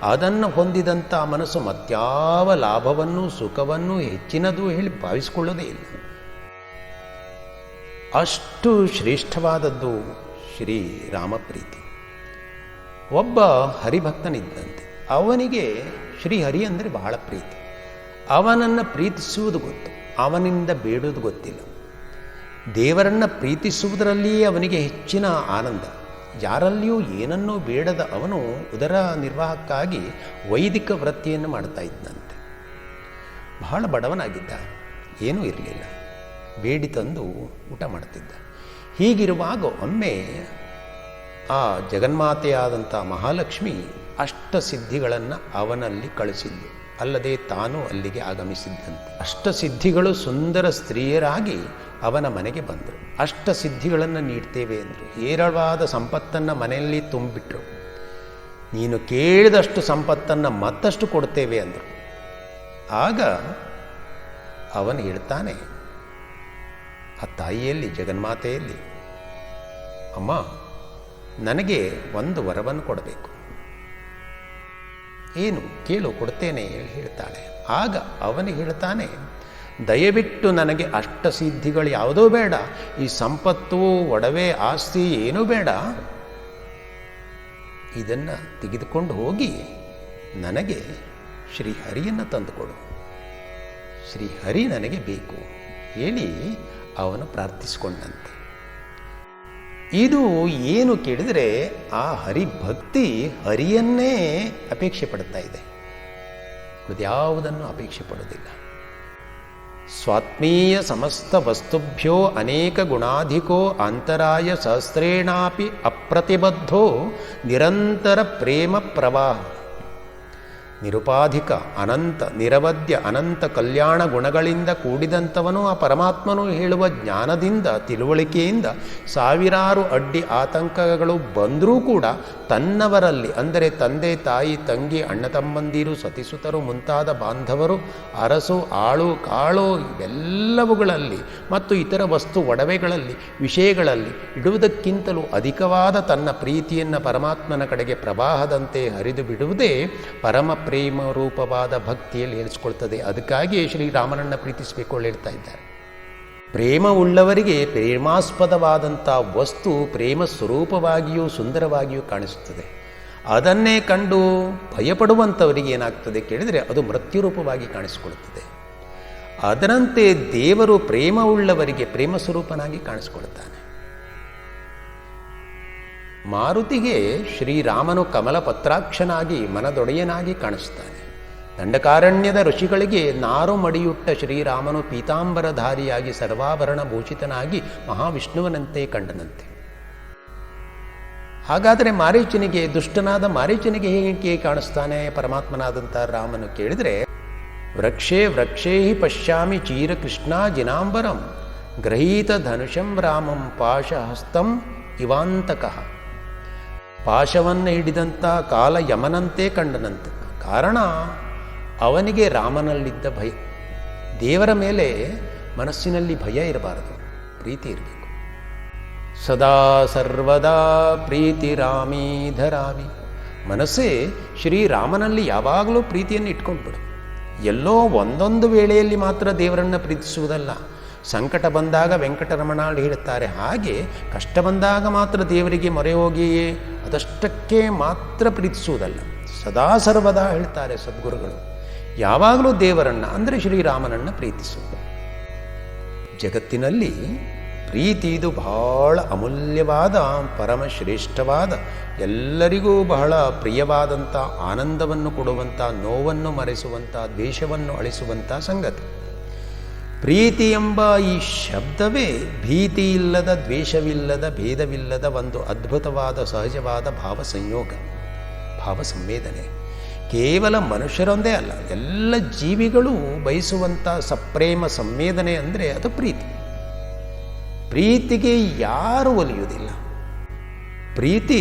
ಅದನ್ನು ಹೊಂದಿದಂಥ ಮನಸ್ಸು ಮತ್ಯಾವ ಲಾಭವನ್ನು, ಸುಖವನ್ನು ಹೆಚ್ಚಿನದು ಹೇಳಿ ಭಾವಿಸಿಕೊಳ್ಳೋದೇ ಇಲ್ಲ. ಅಷ್ಟು ಶ್ರೇಷ್ಠವಾದದ್ದು ಶ್ರೀರಾಮ ಪ್ರೀತಿ. ಒಬ್ಬ ಹರಿಭಕ್ತನಿದ್ದಂತೆ, ಅವನಿಗೆ ಶ್ರೀಹರಿ ಅಂದರೆ ಬಹಳ ಪ್ರೀತಿ. ಅವನನ್ನು ಪ್ರೀತಿಸುವುದು ಗೊತ್ತು, ಅವನಿಂದ ಬೇಡುವುದು ಗೊತ್ತಿಲ್ಲ. ದೇವರನ್ನು ಪ್ರೀತಿಸುವುದರಲ್ಲಿಯೇ ಅವನಿಗೆ ಹೆಚ್ಚಿನ ಆನಂದ. ಯಾರಲ್ಲಿಯೂ ಏನನ್ನೂ ಬೇಡದ ಅವನು ಉದರ ನಿರ್ವಾಹಕ್ಕಾಗಿ ವೈದಿಕ ವೃತ್ತಿಯನ್ನು ಮಾಡ್ತಾ ಇದ್ದಂತೆ. ಬಹಳ ಬಡವನಾಗಿದ್ದ, ಏನೂ ಇರಲಿಲ್ಲ, ಬೇಡಿ ತಂದು ಊಟ ಮಾಡ್ತಿದ್ದ. ಹೀಗಿರುವಾಗ ಒಮ್ಮೆ ಆ ಜಗನ್ಮಾತೆಯಾದಂಥ ಮಹಾಲಕ್ಷ್ಮಿ ಅಷ್ಟಸಿದ್ಧಿಗಳನ್ನು ಅವನಲ್ಲಿ ಕಳಿಸಿದ್ದು, ಅಲ್ಲದೆ ತಾನು ಅಲ್ಲಿಗೆ ಆಗಮಿಸಿದ್ದಂತೆ. ಅಷ್ಟಸಿದ್ಧಿಗಳು ಸುಂದರ ಸ್ತ್ರೀಯರಾಗಿ ಅವನ ಮನೆಗೆ ಬಂದರು. ಅಷ್ಟಸಿದ್ಧಿಗಳನ್ನು ನೀಡ್ತೇವೆ ಅಂದರು. ಹೇರಳವಾದ ಸಂಪತ್ತನ್ನು ಮನೆಯಲ್ಲಿ ತುಂಬಿಟ್ರು. ನೀನು ಕೇಳಿದಷ್ಟು ಸಂಪತ್ತನ್ನು ಮತ್ತಷ್ಟು ಕೊಡ್ತೇವೆ ಅಂದರು. ಆಗ ಅವನು ಹೇಳ್ತಾನೆ ಆ ತಾಯಿಯಲ್ಲಿ, ಜಗನ್ಮಾತೆಯಲ್ಲಿ, ಅಮ್ಮ ನನಗೆ ಒಂದು ವರವನ್ನು ಕೊಡಬೇಕು. ಏನು ಕೇಳು, ಕೊಡ್ತೇನೆ ಹೇಳ್ತಾಳೆ. ಆಗ ಅವನಿಗೆ ಹೇಳ್ತಾನೆ, ದಯವಿಟ್ಟು ನನಗೆ ಅಷ್ಟಸಿದ್ಧಿಗಳು ಯಾವುದೂ ಬೇಡ, ಈ ಸಂಪತ್ತು, ಒಡವೆ, ಆಸ್ತಿ ಏನೂ ಬೇಡ, ಇದನ್ನು ತೆಗೆದುಕೊಂಡು ಹೋಗಿ ನನಗೆ ಶ್ರೀಹರಿಯನ್ನು ತಂದುಕೊಡು, ಶ್ರೀಹರಿ ನನಗೆ ಬೇಕು ಹೇಳಿ ಅವನು ಪ್ರಾರ್ಥಿಸಿಕೊಂಡಂತೆ. ಇದು ಏನು ಕೇಳಿದರೆ ಆ ಹರಿಭಕ್ತಿ ಹರಿಯನ್ನೇ ಅಪೇಕ್ಷೆ ಪಡ್ತಾ ಇದೆ, ಯಾವುದನ್ನು ಅಪೇಕ್ಷೆ ಪಡೋದಿಲ್ಲ. ಸ್ವಾತ್ಮೀಯ ಸಮಸ್ತ ವಸ್ತುಭ್ಯೋ ಅನೇಕ ಗುಣಾಧಿಕೋ ಅಂತರಾಯ ಸಹಸ್ರೇಣಾಪಿ ಅಪ್ರತಿಬದ್ಧೋ ನಿರಂತರ ಪ್ರೇಮ ಪ್ರವಾಹ. ನಿರುಪಾಧಿಕ ಅನಂತ ನಿರವಧ್ಯ ಅನಂತ ಕಲ್ಯಾಣ ಗುಣಗಳಿಂದ ಕೂಡಿದಂಥವನು ಆ ಪರಮಾತ್ಮನು ಹೇಳುವ ಜ್ಞಾನದಿಂದ ತಿಳುವಳಿಕೆಯಿಂದ ಸಾವಿರಾರು ಅಡ್ಡಿ ಆತಂಕಗಳು ಬಂದರೂ ಕೂಡ ತನ್ನವರಲ್ಲಿ, ಅಂದರೆ ತಂದೆ ತಾಯಿ ತಂಗಿ ಅಣ್ಣ ತಮ್ಮಂದಿರು ಸತಿಸುತರು ಮುಂತಾದ ಬಾಂಧವರು ಅರಸು ಆಳು ಕಾಳು ಇವೆಲ್ಲವುಗಳಲ್ಲಿ ಮತ್ತು ಇತರ ವಸ್ತು ಒಡವೆಗಳಲ್ಲಿ ವಿಷಯಗಳಲ್ಲಿ ಇಡುವುದಕ್ಕಿಂತಲೂ ಅಧಿಕವಾದ ತನ್ನ ಪ್ರೀತಿಯನ್ನು ಪರಮಾತ್ಮನ ಕಡೆಗೆ ಪ್ರವಾಹದಂತೆ ಹರಿದು ಬಿಡುವುದೇ ಪರಮ ಪ್ರೇಮ ರೂಪವಾದ ಭಕ್ತಿಯಲ್ಲಿ ಹೇಳಿಸ್ಕೊಳ್ತದೆ. ಅದಕ್ಕಾಗಿ ಶ್ರೀರಾಮನನ್ನು ಪ್ರೀತಿಸಬೇಕು ಅಂತ ಹೇಳ್ತಾ ಇದ್ದಾರೆ. ಪ್ರೇಮ ಉಳ್ಳವರಿಗೆ ಪ್ರೇಮಾಸ್ಪದವಾದಂಥ ವಸ್ತು ಪ್ರೇಮ ಸ್ವರೂಪವಾಗಿಯೂ ಸುಂದರವಾಗಿಯೂ ಕಾಣಿಸುತ್ತದೆ. ಅದನ್ನೇ ಕಂಡು ಭಯಪಡುವಂಥವರಿಗೆ ಏನಾಗ್ತದೆ ಕೇಳಿದರೆ ಅದು ಮೃತ್ಯುರೂಪವಾಗಿ ಕಾಣಿಸಿಕೊಳ್ಳುತ್ತದೆ. ಅದರಂತೆ ದೇವರು ಪ್ರೇಮ ಉಳ್ಳವರಿಗೆ ಪ್ರೇಮ ಸ್ವರೂಪನಾಗಿ ಕಾಣಿಸಿಕೊಳ್ಳುತ್ತಾನೆ. ಮಾರುತಿಗೆ ಶ್ರೀರಾಮನು ಕಮಲ ಪತ್ರಾಕ್ಷನಾಗಿ ಮನದೊಡೆಯನಾಗಿ ಕಾಣಿಸ್ತಾನೆ. ದಂಡಕಾರಣ್ಯದ ಋಷಿಗಳಿಗೆ ನಾರು ಮಡಿಯುಟ್ಟ ಶ್ರೀರಾಮನು ಪೀತಾಂಬರಧಾರಿಯಾಗಿ ಸರ್ವಾಭರಣ ಭೂಷಿತನಾಗಿ ಮಹಾವಿಷ್ಣುವನಂತೆ ಕಂಡನಂತೆ. ಹಾಗಾದರೆ ಮಾರೀಚನಿಗೆ, ದುಷ್ಟನಾದ ಮಾರೀಚನಿಗೆ ಹೇಗೆ ಕಾಣಿಸ್ತಾನೆ ಪರಮಾತ್ಮನಾದಂಥ ರಾಮನು ಕೇಳಿದರೆ, ವೃಕ್ಷೇ ವೃಕ್ಷೇ ಹಿ ಪಶ್ಯಾಮಿ ಚೀರಕೃಷ್ಣ ಜಿನಾಂಬರಂ ಗೃಹೀತ ಧನುಷಂ ರಾಮಂ ಪಾಶಹಸ್ತಂ ಇವಾಂತಕಃ. ಪಾಶವನ್ನು ಹಿಡಿದಂಥ ಕಾಲ ಯಮನಂತೆ ಕಂಡನಂತೆ. ಕಾರಣ ಅವನಿಗೆ ರಾಮನಲ್ಲಿದ್ದ ಭಯ. ದೇವರ ಮೇಲೆ ಮನಸ್ಸಿನಲ್ಲಿ ಭಯ ಇರಬಾರದು, ಪ್ರೀತಿ ಇರಬೇಕು. ಸದಾ ಸರ್ವದಾ ಪ್ರೀತಿ ರಾಮೀಧರಾಮಿ. ಮನಸ್ಸೇ ಶ್ರೀರಾಮನಲ್ಲಿ ಯಾವಾಗಲೂ ಪ್ರೀತಿಯನ್ನು ಇಟ್ಕೊಂಡ್ಬಿಡು. ಎಲ್ಲೋ ಒಂದೊಂದು ವೇಳೆಯಲ್ಲಿ ಮಾತ್ರ ದೇವರನ್ನು ಪ್ರೀತಿಸುವುದಲ್ಲ. ಸಂಕಟ ಬಂದಾಗ ವೆಂಕಟರಮಣ ಹೇಳುತ್ತಾರೆ, ಹಾಗೆ ಕಷ್ಟ ಬಂದಾಗ ಮಾತ್ರ ದೇವರಿಗೆ ಮೊರೆ ಹೋಗಿಯೇ ಅದಷ್ಟಕ್ಕೆ ಮಾತ್ರ ಪ್ರೀತಿಸುವುದಲ್ಲ, ಸದಾ ಸರ್ವದಾ ಹೇಳ್ತಾರೆ ಸದ್ಗುರುಗಳು. ಯಾವಾಗಲೂ ದೇವರನ್ನು ಅಂದರೆ ಶ್ರೀರಾಮನನ್ನು ಪ್ರೀತಿಸುವುದು. ಜಗತ್ತಿನಲ್ಲಿ ಪ್ರೀತಿ ಇದು ಬಹಳ ಅಮೂಲ್ಯವಾದ ಪರಮಶ್ರೇಷ್ಠವಾದ ಎಲ್ಲರಿಗೂ ಬಹಳ ಪ್ರಿಯವಾದಂಥ ಆನಂದವನ್ನು ಕೊಡುವಂಥ, ನೋವನ್ನು ಮರೆಸುವಂಥ, ದ್ವೇಷವನ್ನು ಅಳಿಸುವಂಥ ಸಂಗತಿ. ಪ್ರೀತಿ ಎಂಬ ಈ ಶಬ್ದವೇ ಭೀತಿ ಇಲ್ಲದ, ದ್ವೇಷವಿಲ್ಲದ, ಭೇದವಿಲ್ಲದ ಒಂದು ಅದ್ಭುತವಾದ ಸಹಜವಾದ ಭಾವ ಸಂಯೋಗ, ಭಾವ ಸಂವೇದನೆ. ಕೇವಲ ಮನುಷ್ಯರೊಂದೇ ಅಲ್ಲ, ಎಲ್ಲ ಜೀವಿಗಳು ಬಯಸುವಂಥ ಸಪ್ರೇಮ ಸಂವೇದನೆ ಅಂದರೆ ಅದು ಪ್ರೀತಿ. ಪ್ರೀತಿಗೆ ಯಾರು ಒಲಿಯುವುದಿಲ್ಲ. ಪ್ರೀತಿ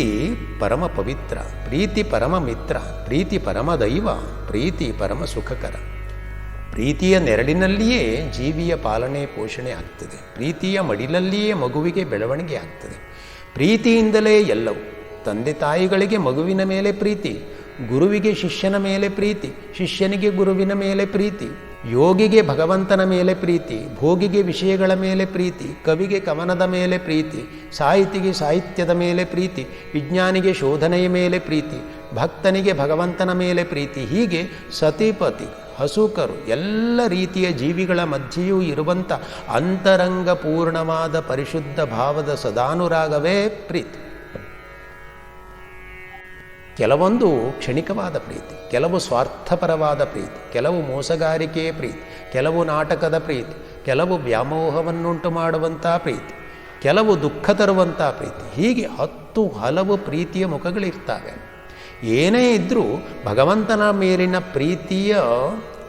ಪರಮ ಪವಿತ್ರ, ಪ್ರೀತಿ ಪರಮ ಮಿತ್ರ, ಪ್ರೀತಿ ಪರಮ ದೈವ, ಪ್ರೀತಿ ಪರಮ ಸುಖಕರ. ಪ್ರೀತಿಯ ನೆರಳಿನಲ್ಲಿಯೇ ಜೀವಿಯ ಪಾಲನೆ ಪೋಷಣೆ ಆಗ್ತದೆ. ಪ್ರೀತಿಯ ಮಡಿಲಲ್ಲಿಯೇ ಮಗುವಿಗೆ ಬೆಳವಣಿಗೆ ಆಗ್ತದೆ. ಪ್ರೀತಿಯಿಂದಲೇ ಎಲ್ಲವೂ. ತಂದೆ ತಾಯಿಗಳಿಗೆ ಮಗುವಿನ ಮೇಲೆ ಪ್ರೀತಿ, ಗುರುವಿಗೆ ಶಿಷ್ಯನ ಮೇಲೆ ಪ್ರೀತಿ, ಶಿಷ್ಯನಿಗೆ ಗುರುವಿನ ಮೇಲೆ ಪ್ರೀತಿ, ಯೋಗಿಗೆ ಭಗವಂತನ ಮೇಲೆ ಪ್ರೀತಿ, ಭೋಗಿಗೆ ವಿಷಯಗಳ ಮೇಲೆ ಪ್ರೀತಿ, ಕವಿಗೆ ಕವನದ ಮೇಲೆ ಪ್ರೀತಿ, ಸಾಹಿತಿಗೆ ಸಾಹಿತ್ಯದ ಮೇಲೆ ಪ್ರೀತಿ, ವಿಜ್ಞಾನಿಗೆ ಶೋಧನೆಯ ಮೇಲೆ ಪ್ರೀತಿ, ಭಕ್ತನಿಗೆ ಭಗವಂತನ ಮೇಲೆ ಪ್ರೀತಿ. ಹೀಗೆ ಸತಿಪತಿ ಹಸುಕರು ಎಲ್ಲ ರೀತಿಯ ಜೀವಿಗಳ ಮಧ್ಯೆಯೂ ಇರುವಂಥ ಅಂತರಂಗ ಪೂರ್ಣವಾದ ಪರಿಶುದ್ಧ ಭಾವದ ಸದಾನುರಾಗವೇ ಪ್ರೀತಿ. ಕೆಲವೊಂದು ಕ್ಷಣಿಕವಾದ ಪ್ರೀತಿ, ಕೆಲವು ಸ್ವಾರ್ಥಪರವಾದ ಪ್ರೀತಿ, ಕೆಲವು ಮೋಸಗಾರಿಕೆಯ ಪ್ರೀತಿ, ಕೆಲವು ನಾಟಕದ ಪ್ರೀತಿ, ಕೆಲವು ವ್ಯಾಮೋಹವನ್ನುಂಟು ಮಾಡುವಂಥ ಪ್ರೀತಿ, ಕೆಲವು ದುಃಖ ತರುವಂಥ ಪ್ರೀತಿ. ಹೀಗೆ 10 ಹಲವು ಪ್ರೀತಿಯ ಮುಖಗಳಿರ್ತವೆ. ಏನೇ ಇದ್ದರೂ ಭಗವಂತನ ಮೇಲಿನ ಪ್ರೀತಿಯ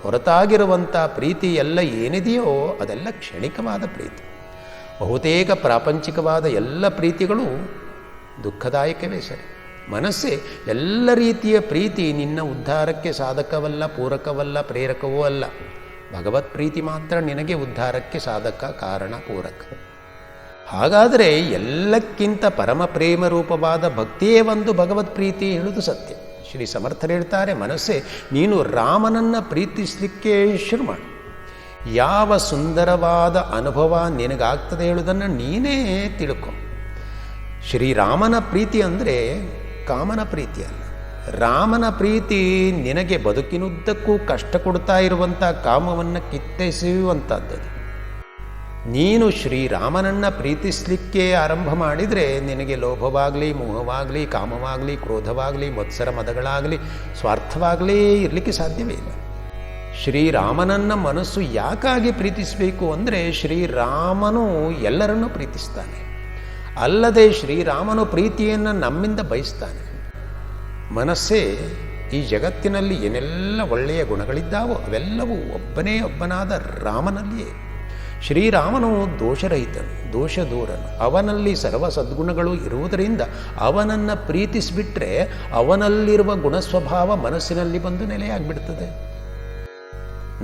ಹೊರತಾಗಿರುವಂಥ ಪ್ರೀತಿ ಎಲ್ಲ ಏನಿದೆಯೋ ಅದೆಲ್ಲ ಕ್ಷಣಿಕವಾದ ಪ್ರೀತಿ. ಬಹುತೇಕ ಪ್ರಾಪಂಚಿಕವಾದ ಎಲ್ಲ ಪ್ರೀತಿಗಳು ದುಃಖದಾಯಕವೇ ಸರಿ. ಮನಸ್ಸೇ ಎಲ್ಲ ರೀತಿಯ ಪ್ರೀತಿ ನಿನ್ನ ಉದ್ಧಾರಕ್ಕೆ ಸಾಧಕವಲ್ಲ, ಪೂರಕವಲ್ಲ, ಪ್ರೇರಕವೂ ಅಲ್ಲ. ಭಗವತ್ ಪ್ರೀತಿ ಮಾತ್ರ ನಿನಗೆ ಉದ್ಧಾರಕ್ಕೆ ಸಾಧಕ, ಕಾರಣ, ಪೂರಕ. ಹಾಗಾದರೆ ಎಲ್ಲಕ್ಕಿಂತ ಪರಮ ಪ್ರೇಮ ರೂಪವಾದ ಭಕ್ತಿಯೇ ಒಂದು ಭಗವತ್ ಪ್ರೀತಿ ಹೇಳುವುದು ಸತ್ಯ. ಶ್ರೀ ಸಮರ್ಥರು ಹೇಳ್ತಾರೆ, ಮನಸ್ಸೇ ನೀನು ರಾಮನನ್ನು ಪ್ರೀತಿಸಲಿಕ್ಕೆ ಶುರು ಮಾಡು. ಯಾವ ಸುಂದರವಾದ ಅನುಭವ ನಿನಗಾಗ್ತದೆ ಹೇಳುವುದನ್ನು ನೀನೇ ತಿಳ್ಕೊ. ಶ್ರೀರಾಮನ ಪ್ರೀತಿ ಅಂದರೆ ಕಾಮನ ಪ್ರೀತಿ ಅಲ್ಲ. ರಾಮನ ಪ್ರೀತಿ ನಿನಗೆ ಬದುಕಿನುದ್ದಕ್ಕೂ ಕಷ್ಟ ಕೊಡ್ತಾ ಇರುವಂಥ ಕಾಮವನ್ನು ಕಿತ್ತೆಸೆಯುವಂಥದ್ದು. ನೀನು ಶ್ರೀರಾಮನನ್ನು ಪ್ರೀತಿಸಲಿಕ್ಕೆ ಆರಂಭ ಮಾಡಿದರೆ ನಿನಗೆ ಲೋಭವಾಗಲಿ, ಮೋಹವಾಗಲಿ, ಕಾಮವಾಗಲಿ, ಕ್ರೋಧವಾಗಲಿ, ಮತ್ಸರ ಮದಗಳಾಗಲಿ, ಸ್ವಾರ್ಥವಾಗಲಿ ಇರಲಿಕ್ಕೆ ಸಾಧ್ಯವೇ ಇಲ್ಲ. ಶ್ರೀರಾಮನನ್ನು ಮನಸ್ಸು ಯಾಕಾಗಿ ಪ್ರೀತಿಸಬೇಕು ಅಂದರೆ ಶ್ರೀರಾಮನು ಎಲ್ಲರನ್ನೂ ಪ್ರೀತಿಸ್ತಾನೆ. ಅಲ್ಲದೆ ಶ್ರೀರಾಮನು ಪ್ರೀತಿಯನ್ನು ನಮ್ಮಿಂದ ಬಯಸ್ತಾನೆ. ಮನಸ್ಸೇ ಈ ಜಗತ್ತಿನಲ್ಲಿ ಏನೆಲ್ಲ ಒಳ್ಳೆಯ ಗುಣಗಳಿದ್ದಾವೋ ಅವೆಲ್ಲವೂ ಒಬ್ಬನೇ ಒಬ್ಬನಾದ ರಾಮನಲ್ಲಿಯೇ. ಶ್ರೀರಾಮನು ದೋಷರಹಿತನು, ದೋಷ ದೂರನು. ಅವನಲ್ಲಿ ಸರ್ವ ಸದ್ಗುಣಗಳು ಇರುವುದರಿಂದ ಅವನನ್ನು ಪ್ರೀತಿಸಿಬಿಟ್ರೆ ಅವನಲ್ಲಿರುವ ಗುಣಸ್ವಭಾವ ಮನಸ್ಸಿನಲ್ಲಿ ಬಂದು ನೆಲೆಯಾಗಿಬಿಡ್ತದೆ.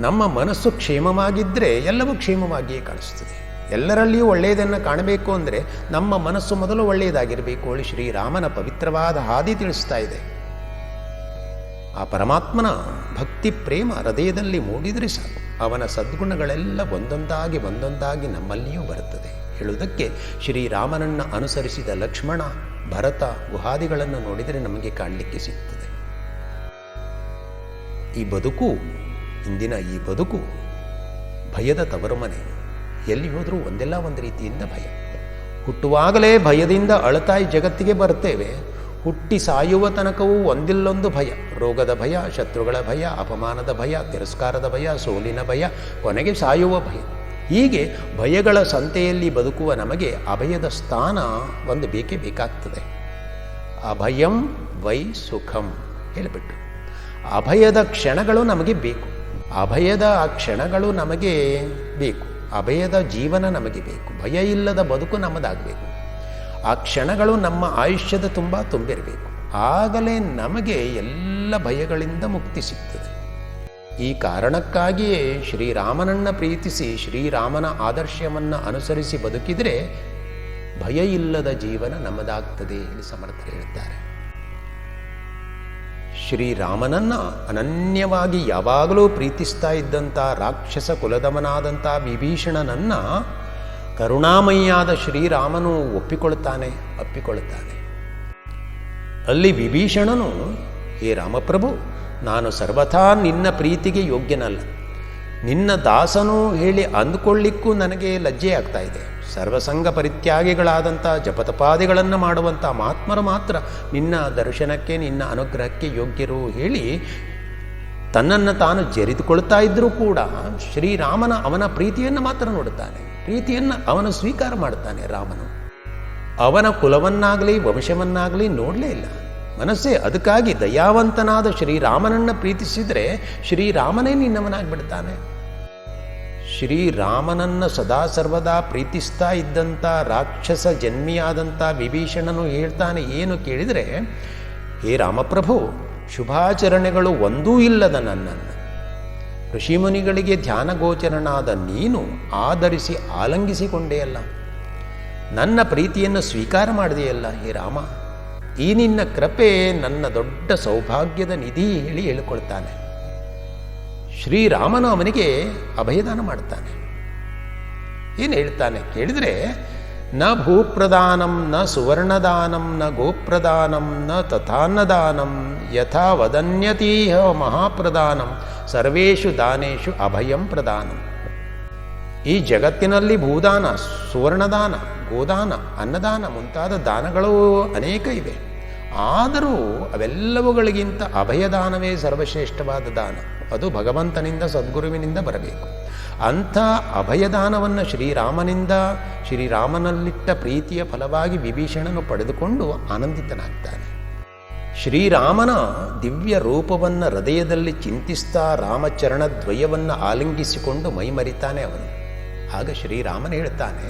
ನಮ್ಮ ಮನಸ್ಸು ಕ್ಷೇಮವಾಗಿದ್ದರೆ ಎಲ್ಲವೂ ಕ್ಷೇಮವಾಗಿಯೇ ಕಾಣಿಸ್ತದೆ. ಎಲ್ಲರಲ್ಲಿಯೂ ಒಳ್ಳೆಯದನ್ನು ಕಾಣಬೇಕು ಅಂದರೆ ನಮ್ಮ ಮನಸ್ಸು ಮೊದಲು ಒಳ್ಳೆಯದಾಗಿರಬೇಕು. ಹೇಳಿ ಶ್ರೀರಾಮನ ಪವಿತ್ರವಾದ ಹಾದಿ ತಿಳಿಸ್ತಾ ಇದೆ. ಆ ಪರಮಾತ್ಮನ ಭಕ್ತಿ ಪ್ರೇಮ ಹೃದಯದಲ್ಲಿ ಮೂಡಿದರೆ ಸಾಕು, ಅವನ ಸದ್ಗುಣಗಳೆಲ್ಲ ಒಂದೊಂದಾಗಿ ಒಂದೊಂದಾಗಿ ನಮ್ಮಲ್ಲಿಯೂ ಬರುತ್ತದೆ. ಹೇಳುವುದಕ್ಕೆ ಶ್ರೀರಾಮನನ್ನು ಅನುಸರಿಸಿದ ಲಕ್ಷ್ಮಣ, ಭರತ, ಗುಹಾದಿಗಳನ್ನು ನೋಡಿದರೆ ನಮಗೆ ಕಾಣಲಿಕ್ಕೆ ಸಿಗ್ತದೆ. ಈ ಬದುಕು, ಇಂದಿನ ಈ ಬದುಕು ಭಯದ ತವರು ಮನೆ. ಎಲ್ಲಿ ಹೋದರೂ ಒಂದೆಲ್ಲ ಒಂದು ರೀತಿಯಿಂದ ಭಯ. ಹುಟ್ಟುವಾಗಲೇ ಭಯದಿಂದ ಅಳತಾ ಈ ಜಗತ್ತಿಗೆ ಬರ್ತೇವೆ. ಹುಟ್ಟಿ ಸಾಯುವ ತನಕವೂ ಒಂದಿಲ್ಲೊಂದು ಭಯ. ರೋಗದ ಭಯ, ಶತ್ರುಗಳ ಭಯ, ಅಪಮಾನದ ಭಯ, ತಿರಸ್ಕಾರದ ಭಯ, ಸೋಲಿನ ಭಯ, ಕೊನೆಗೆ ಸಾಯುವ ಭಯ. ಹೀಗೆ ಭಯಗಳ ಸಂತೆಯಲ್ಲಿ ಬದುಕುವ ನಮಗೆ ಅಭಯದ ಸ್ಥಾನ ಒಂದು ಬೇಕೇ ಬೇಕಾಗ್ತದೆ. ಅಭಯಂ ವೈ ಸುಖಂ ಹೇಳಿಬಿಟ್ಟು ಅಭಯದ ಕ್ಷಣಗಳು ನಮಗೆ ಬೇಕು. ಅಭಯದ ಆ ಕ್ಷಣಗಳು ನಮಗೆ ಬೇಕು. ಅಭಯದ ಜೀವನ ನಮಗೆ ಬೇಕು. ಭಯ ಇಲ್ಲದ ಬದುಕು ನಮ್ಮದಾಗಬೇಕು. ಆ ಕ್ಷಣಗಳು ನಮ್ಮ ಆಯುಷ್ಯದ ತುಂಬ ತುಂಬಿರಬೇಕು. ಆಗಲೇ ನಮಗೆ ಎಲ್ಲ ಭಯಗಳಿಂದ ಮುಕ್ತಿ ಸಿಗ್ತದೆ. ಈ ಕಾರಣಕ್ಕಾಗಿಯೇ ಶ್ರೀರಾಮನನ್ನು ಪ್ರೀತಿಸಿ ಶ್ರೀರಾಮನ ಆದರ್ಶವನ್ನು ಅನುಸರಿಸಿ ಬದುಕಿದರೆ ಭಯ ಇಲ್ಲದ ಜೀವನ ನಮ್ಮದಾಗ್ತದೆ ಎಂದು ಸಮರ್ಥರು ಹೇಳ್ತಾರೆ. ಶ್ರೀರಾಮನನ್ನು ಅನನ್ಯವಾಗಿ ಯಾವಾಗಲೂ ಪ್ರೀತಿಸ್ತಾ ಇದ್ದಂಥ ರಾಕ್ಷಸ ಕುಲದವನಾದಂಥ ವಿಭೀಷಣನನ್ನು ಕರುಣಾಮಯಿಯಾದ ಶ್ರೀರಾಮನು ಅಪ್ಪಿಕೊಳ್ಳುತ್ತಾನೆ. ಅಲ್ಲಿ ವಿಭೀಷಣನು, ಹೇ ರಾಮಪ್ರಭು, ನಾನು ಸರ್ವಥಾ ನಿನ್ನ ಪ್ರೀತಿಗೆ ಯೋಗ್ಯನಲ್ಲ, ನಿನ್ನ ದಾಸನು ಹೇಳಿ ಅಂದುಕೊಳ್ಳಿಕ್ಕೂ ನನಗೆ ಲಜ್ಜೆ ಆಗ್ತಾ ಇದೆ. ಸರ್ವಸಂಗ ಪರಿತ್ಯಾಗಿಗಳಾದಂಥ ಜಪತಪಾದಿಗಳನ್ನು ಮಾಡುವಂಥ ಮಹಾತ್ಮರು ಮಾತ್ರ ನಿನ್ನ ದರ್ಶನಕ್ಕೆ, ನಿನ್ನ ಅನುಗ್ರಹಕ್ಕೆ ಯೋಗ್ಯರು ಹೇಳಿ ತನ್ನನ್ನು ತಾನು ಜರಿದುಕೊಳ್ತಾ ಇದ್ದರೂ ಕೂಡ ಶ್ರೀರಾಮನ ಅವನ ಪ್ರೀತಿಯನ್ನು ಮಾತ್ರ ನೋಡುತ್ತಾನೆ. ಪ್ರೀತಿಯನ್ನು ಅವನು ಸ್ವೀಕಾರ ಮಾಡುತ್ತಾನೆ. ರಾಮನು ಅವನ ಕುಲವನ್ನಾಗಲಿ ವಂಶವನ್ನಾಗಲಿ ನೋಡಲೇ ಇಲ್ಲ. ಮನಸ್ಸೇ ಅದಕ್ಕಾಗಿ ದಯಾವಂತನಾದ ಶ್ರೀರಾಮನನ್ನು ಪ್ರೀತಿಸಿದರೆ ಶ್ರೀರಾಮನೇ ನಿನ್ನವನಾಗಿಬಿಡ್ತಾನೆ. ಶ್ರೀರಾಮನನ್ನು ಸದಾ ಸರ್ವದಾ ಪ್ರೀತಿಸ್ತಾ ಇದ್ದಂಥ ರಾಕ್ಷಸ ಜನ್ಮಿಯಾದಂಥ ವಿಭೀಷಣನು ಹೇಳ್ತಾನೆ ಏನು ಕೇಳಿದರೆ, ಹೇ ರಾಮಪ್ರಭು, ಶುಭಾಚರಣೆಗಳು ಒಂದೂ ಇಲ್ಲದ ನನ್ನನ್ನು ಋಷಿಮುನಿಗಳಿಗೆ ಧ್ಯಾನಗೋಚರನಾದ ನೀನು ಆಧರಿಸಿ ಆಲಂಗಿಸಿಕೊಂಡೆಯಲ್ಲ, ನನ್ನ ಪ್ರೀತಿಯನ್ನು ಸ್ವೀಕಾರ ಮಾಡಿದೆಯಲ್ಲ. ಹೇ ರಾಮ, ಈ ನಿನ್ನ ಕೃಪೆ ನನ್ನ ದೊಡ್ಡ ಸೌಭಾಗ್ಯದ ನಿಧಿ ಹೇಳಿ ಹೇಳಿಕೊಳ್ತಾನೆ. ಶ್ರೀರಾಮನು ಅವನಿಗೆ ಅಭಯದಾನ ಮಾಡ್ತಾನೆ. ಏನು ಹೇಳ್ತಾನೆ ಕೇಳಿದರೆ, ನ ಭೂಪ್ರದಾನಂ ನ ಸುವರ್ಣದಾನಂ ನ ಗೋಪ್ರದಾನಂ ನ ತಥಾನ್ನದಾನಂ ಯಥಾ ವದನ್ಯತೀಹ ಮಹಾಪ್ರದಾನಂ ಸರ್ವೇಷು ದಾನೇಶು ಅಭಯಂ ಪ್ರದಾನಂ. ಈ ಜಗತ್ತಿನಲ್ಲಿ ಭೂದಾನ, ಸುವರ್ಣದಾನ, ಗೋದಾನ, ಅನ್ನದಾನ ಮುಂತಾದ ದಾನಗಳು ಅನೇಕ ಇವೆ. ಆದರೂ ಅವೆಲ್ಲವುಗಳಿಗಿಂತ ಅಭಯದಾನವೇ ಸರ್ವಶ್ರೇಷ್ಠವಾದ ದಾನ. ಅದು ಭಗವಂತನಿಂದ, ಸದ್ಗುರುವಿನಿಂದ ಬರಬೇಕು. ಅಂಥ ಅಭಯದಾನವನ್ನು ಶ್ರೀರಾಮನಲ್ಲಿಟ್ಟ ಪ್ರೀತಿಯ ಫಲವಾಗಿ ವಿಭೀಷಣನು ಪಡೆದುಕೊಂಡು ಆನಂದಿತನಾಗ್ತಾನೆ. ಶ್ರೀರಾಮನ ದಿವ್ಯ ರೂಪವನ್ನು ಹೃದಯದಲ್ಲಿ ಚಿಂತಿಸ್ತಾ ರಾಮಚರಣದ್ವಯವನ್ನು ಆಲಿಂಗಿಸಿಕೊಂಡು ಮೈಮರಿತಾನೆ ಅವನು. ಆಗ ಶ್ರೀರಾಮನು ಹೇಳ್ತಾನೆ,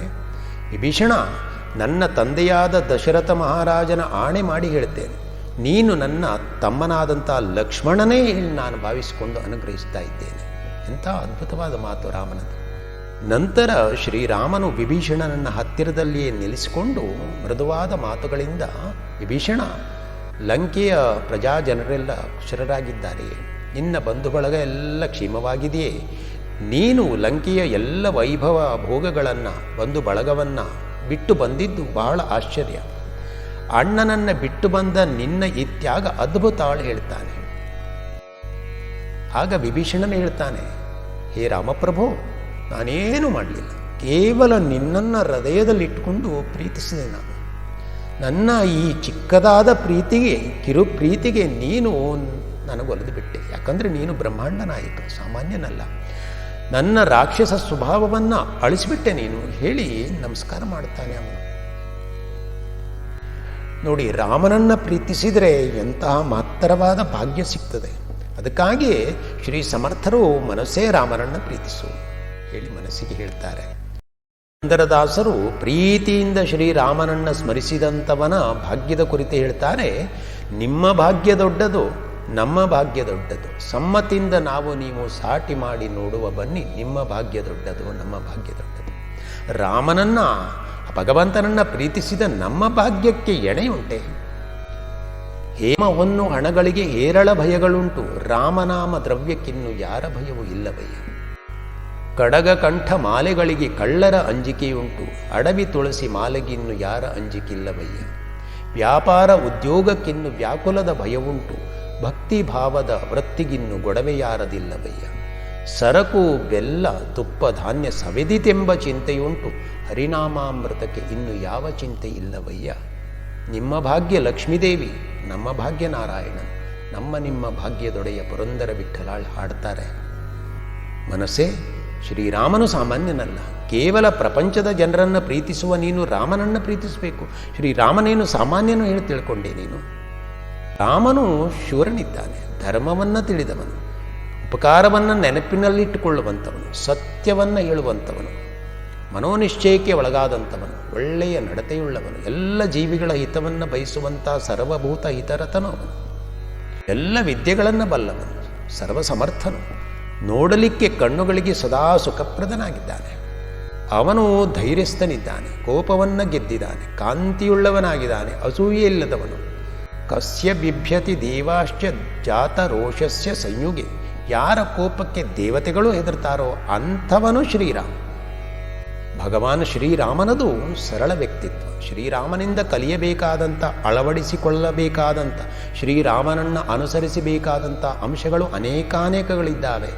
ವಿಭೀಷಣ, ನನ್ನ ತಂದೆಯಾದ ದಶರಥ ಮಹಾರಾಜನ ಆಣೆ ಮಾಡಿ ಹೇಳ್ತೇನೆ, ನೀನು ನನ್ನ ತಮ್ಮನಾದಂಥ ಲಕ್ಷ್ಮಣನೇ ಹೇಳಿ ನಾನು ಭಾವಿಸಿಕೊಂಡು ಅನುಗ್ರಹಿಸ್ತಾ ಇದ್ದೇನೆ. ಎಂಥ ಅದ್ಭುತವಾದ ಮಾತು ರಾಮನದು. ನಂತರ ಶ್ರೀರಾಮನು ವಿಭೀಷಣನನ್ನು ಹತ್ತಿರದಲ್ಲಿಯೇ ನಿಲ್ಲಿಸಿಕೊಂಡು ಮೃದುವಾದ ಮಾತುಗಳಿಂದ, ವಿಭೀಷಣ, ಲಂಕೆಯ ಪ್ರಜಾಜನರೆಲ್ಲ ಕುಶಲರಾಗಿದ್ದಾರೆ, ನಿನ್ನ ಬಂಧು ಬಳಗ ಎಲ್ಲ ಕ್ಷೇಮವಾಗಿದೆಯೇ? ನೀನು ಲಂಕೆಯ ಎಲ್ಲ ವೈಭವ ಭೋಗಗಳನ್ನು, ಬಂಧು ಬಳಗವನ್ನು ಬಿಟ್ಟು ಬಂದಿದ್ದು ಬಹಳ ಆಶ್ಚರ್ಯ. ಅಣ್ಣನನ್ನು ಬಿಟ್ಟು ಬಂದ ನಿನ್ನ ಈ ತ್ಯಾಗ ಅದ್ಭುತ ಹೇಳ್ತಾನೆ. ಆಗ ವಿಭೀಷಣನೇ ಹೇಳ್ತಾನೆ, ಹೇ ರಾಮಪ್ರಭು, ನಾನೇನು ಮಾಡಲಿಲ್ಲ, ಕೇವಲ ನಿನ್ನನ್ನು ಹೃದಯದಲ್ಲಿಟ್ಟುಕೊಂಡು ಪ್ರೀತಿಸಿದೆ ನಾನು. ನನ್ನ ಈ ಚಿಕ್ಕದಾದ ಪ್ರೀತಿಗೆ, ಕಿರು ಪ್ರೀತಿಗೆ ನೀನು ನನಗೊಲಿದು ಬಿಟ್ಟೆ. ಯಾಕಂದರೆ ನೀನು ಬ್ರಹ್ಮಾಂಡ ನಾಯಕ, ಸಾಮಾನ್ಯನಲ್ಲ. ನನ್ನ ರಾಕ್ಷಸ ಸ್ವಭಾವವನ್ನು ಅಳಿಸಿಬಿಟ್ಟೆ ನೀನು ಹೇಳಿ ನಮಸ್ಕಾರ ಮಾಡುತ್ತಾನೆ ಅವನು. ನೋಡಿ, ರಾಮನನ್ನು ಪ್ರೀತಿಸಿದರೆ ಎಂತಹ ಮಹತ್ತರವಾದ ಭಾಗ್ಯ ಸಿಗ್ತದೆ. ಅದಕ್ಕಾಗಿಯೇ ಶ್ರೀ ಸಮರ್ಥರು ಮನಸ್ಸೇ ರಾಮನನ್ನು ಪ್ರೀತಿಸು ಹೇಳಿ ಮನಸ್ಸಿಗೆ ಹೇಳ್ತಾರೆ. ಪುರಂದರದಾಸರು ಪ್ರೀತಿಯಿಂದ ಶ್ರೀರಾಮನನ್ನು ಸ್ಮರಿಸಿದಂಥವನ ಭಾಗ್ಯದ ಕುರಿತು ಹೇಳ್ತಾರೆ. ನಿಮ್ಮ ಭಾಗ್ಯ ದೊಡ್ಡದು, ನಮ್ಮ ಭಾಗ್ಯ ದೊಡ್ಡದು. ಸಮ್ಮತಿಯಿಂದ ನಾವು ನೀವು ಸಾಟಿ ಮಾಡಿ ನೋಡುವ ಬನ್ನಿ. ನಿಮ್ಮ ಭಾಗ್ಯ ದೊಡ್ಡದು, ನಮ್ಮ ಭಾಗ್ಯ ದೊಡ್ಡದು. ರಾಮನನ್ನು, ಭಗವಂತನನ್ನು ಪ್ರೀತಿಸಿದ ನಮ್ಮ ಭಾಗ್ಯಕ್ಕೆ ಎಣೆಯುಂಟೆ? ಹೇಮ ಹೊನ್ನು ಹಣಗಳಿಗೆ ಹೇರಳ ಭಯಗಳುಂಟು, ರಾಮನಾಮ ದ್ರವ್ಯಕ್ಕಿನ್ನು ಯಾರ ಭಯವೂ ಇಲ್ಲವಯ್ಯ. ಕಡಗ ಕಂಠ ಮಾಲೆಗಳಿಗೆ ಕಳ್ಳರ ಅಂಜಿಕೆಯುಂಟು, ಅಡವಿ ತುಳಸಿ ಮಾಲೆಗಿನ್ನು ಯಾರ ಅಂಜಿಕಿಲ್ಲವಯ್ಯ. ವ್ಯಾಪಾರ ಉದ್ಯೋಗಕ್ಕಿನ್ನು ವ್ಯಾಕುಲದ ಭಯವುಂಟು, ಭಕ್ತಿ ಭಾವದ ವೃತ್ತಿಗಿನ್ನು ಗೊಡವೆಯಾರದಿಲ್ಲವಯ್ಯ. ಸರಕು ಬೆಲ್ಲ ತುಪ್ಪ ಧಾನ್ಯ ಸವೆದಿತೆಂಬ ಚಿಂತೆಯುಂಟು, ಹರಿನಾಮಾಮೃತಕ್ಕೆ ಇನ್ನು ಯಾವ ಚಿಂತೆ ಇಲ್ಲವಯ್ಯ. ನಿಮ್ಮ ಭಾಗ್ಯ ಲಕ್ಷ್ಮೀದೇವಿ, ನಮ್ಮ ಭಾಗ್ಯ ನಾರಾಯಣ, ನಿಮ್ಮ ಭಾಗ್ಯದೊಡೆಯ ಪುರಂದರ ವಿಠ್ಠಲಾಳ್ ಹಾಡ್ತಾರೆ. ಮನಸ್ಸೇ, ಶ್ರೀರಾಮನು ಸಾಮಾನ್ಯನಲ್ಲ. ಕೇವಲ ಪ್ರಪಂಚದ ಜನರನ್ನು ಪ್ರೀತಿಸುವ ನೀನು ರಾಮನನ್ನು ಪ್ರೀತಿಸಬೇಕು. ಶ್ರೀರಾಮನೇನು ಸಾಮಾನ್ಯನು ಹೇಳಿ ತಿಳ್ಕೊಂಡೆ ನೀನು. ರಾಮನು ಶೂರನಿದ್ದಾನೆ, ಧರ್ಮವನ್ನು ತಿಳಿದವನು, ಉಪಕಾರವನ್ನು ನೆನಪಿನಲ್ಲಿಟ್ಟುಕೊಳ್ಳುವಂಥವನು, ಸತ್ಯವನ್ನು ಹೇಳುವಂಥವನು, ಮನೋನಿಶ್ಚಯಕ್ಕೆ ಒಳಗಾದಂಥವನು, ಒಳ್ಳೆಯ ನಡತೆಯುಳ್ಳವನು, ಎಲ್ಲ ಜೀವಿಗಳ ಹಿತವನ್ನು ಬಯಸುವಂಥ ಸರ್ವಭೂತ ಹಿತರತನು ಅವನು. ಎಲ್ಲ ವಿದ್ಯೆಗಳನ್ನು ಬಲ್ಲವನು, ಸರ್ವಸಮರ್ಥನು, ನೋಡಲಿಕ್ಕೆ ಕಣ್ಣುಗಳಿಗೆ ಸದಾ ಸುಖಪ್ರದನಾಗಿದ್ದಾನೆ. ಅವನು ಧೈರ್ಯಸ್ಥನಿದ್ದಾನೆ, ಕೋಪವನ್ನು ಗೆದ್ದಿದ್ದಾನೆ, ಕಾಂತಿಯುಳ್ಳವನಾಗಿದ್ದಾನೆ, ಅಸೂಯೆ ಇಲ್ಲದವನು. ಕಸ್ಯ ಬಿಭ್ಯತಿ ದೇವಾಶ್ಚ ಜಾತ ರೋಷಸ್ಯ ಸಂಯುಗೆ. ಯಾರ ಕೋಪಕ್ಕೆ ದೇವತೆಗಳು ಹೆದರ್ತಾರೋ ಅಂಥವನು ಶ್ರೀರಾಮ. ಭಗವಾನ್ ಶ್ರೀರಾಮನದು ಸರಳ ವ್ಯಕ್ತಿತ್ವ. ಶ್ರೀರಾಮನಿಂದ ಕಲಿಯಬೇಕಾದಂಥ, ಅಳವಡಿಸಿಕೊಳ್ಳಬೇಕಾದಂಥ, ಶ್ರೀರಾಮನನ್ನು ಅನುಸರಿಸಬೇಕಾದಂಥ ಅಂಶಗಳು ಅನೇಕಾನೇಕಗಳಿದ್ದಾವೆ.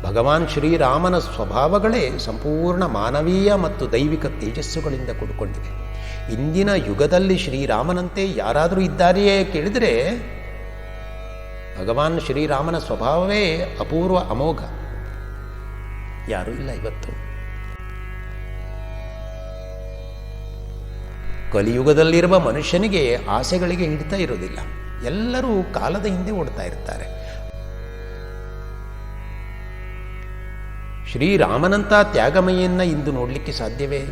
ಭಗವಾನ್ ಶ್ರೀರಾಮನ ಸ್ವಭಾವಗಳೇ ಸಂಪೂರ್ಣ ಮಾನವೀಯ ಮತ್ತು ದೈವಿಕ ತೇಜಸ್ಸುಗಳಿಂದ ಕೂಡಿಕೊಂಡಿವೆ. ಇಂದಿನ ಯುಗದಲ್ಲಿ ಶ್ರೀರಾಮನಂತೆ ಯಾರಾದರೂ ಇದ್ದಾರೆಯೇ ಕೇಳಿದರೆ ಭಗವಾನ್ ಶ್ರೀರಾಮನ ಸ್ವಭಾವವೇ ಅಪೂರ್ವ, ಅಮೋಘ. ಯಾರೂ ಇಲ್ಲ ಇವತ್ತು. ಕಲಿಯುಗದಲ್ಲಿರುವ ಮನುಷ್ಯನಿಗೆ ಆಸೆಗಳಿಗೆ ಹಿಡಿತಾ ಇರೋದಿಲ್ಲ. ಎಲ್ಲರೂ ಕಾಲದ ಹಿಂದೆ ಓಡ್ತಾ ಇರ್ತಾರೆ. ಶ್ರೀರಾಮನಂಥ ತ್ಯಾಗಮಯಿಯನ್ನು ಇಂದು ನೋಡಲಿಕ್ಕೆ ಸಾಧ್ಯವೇ?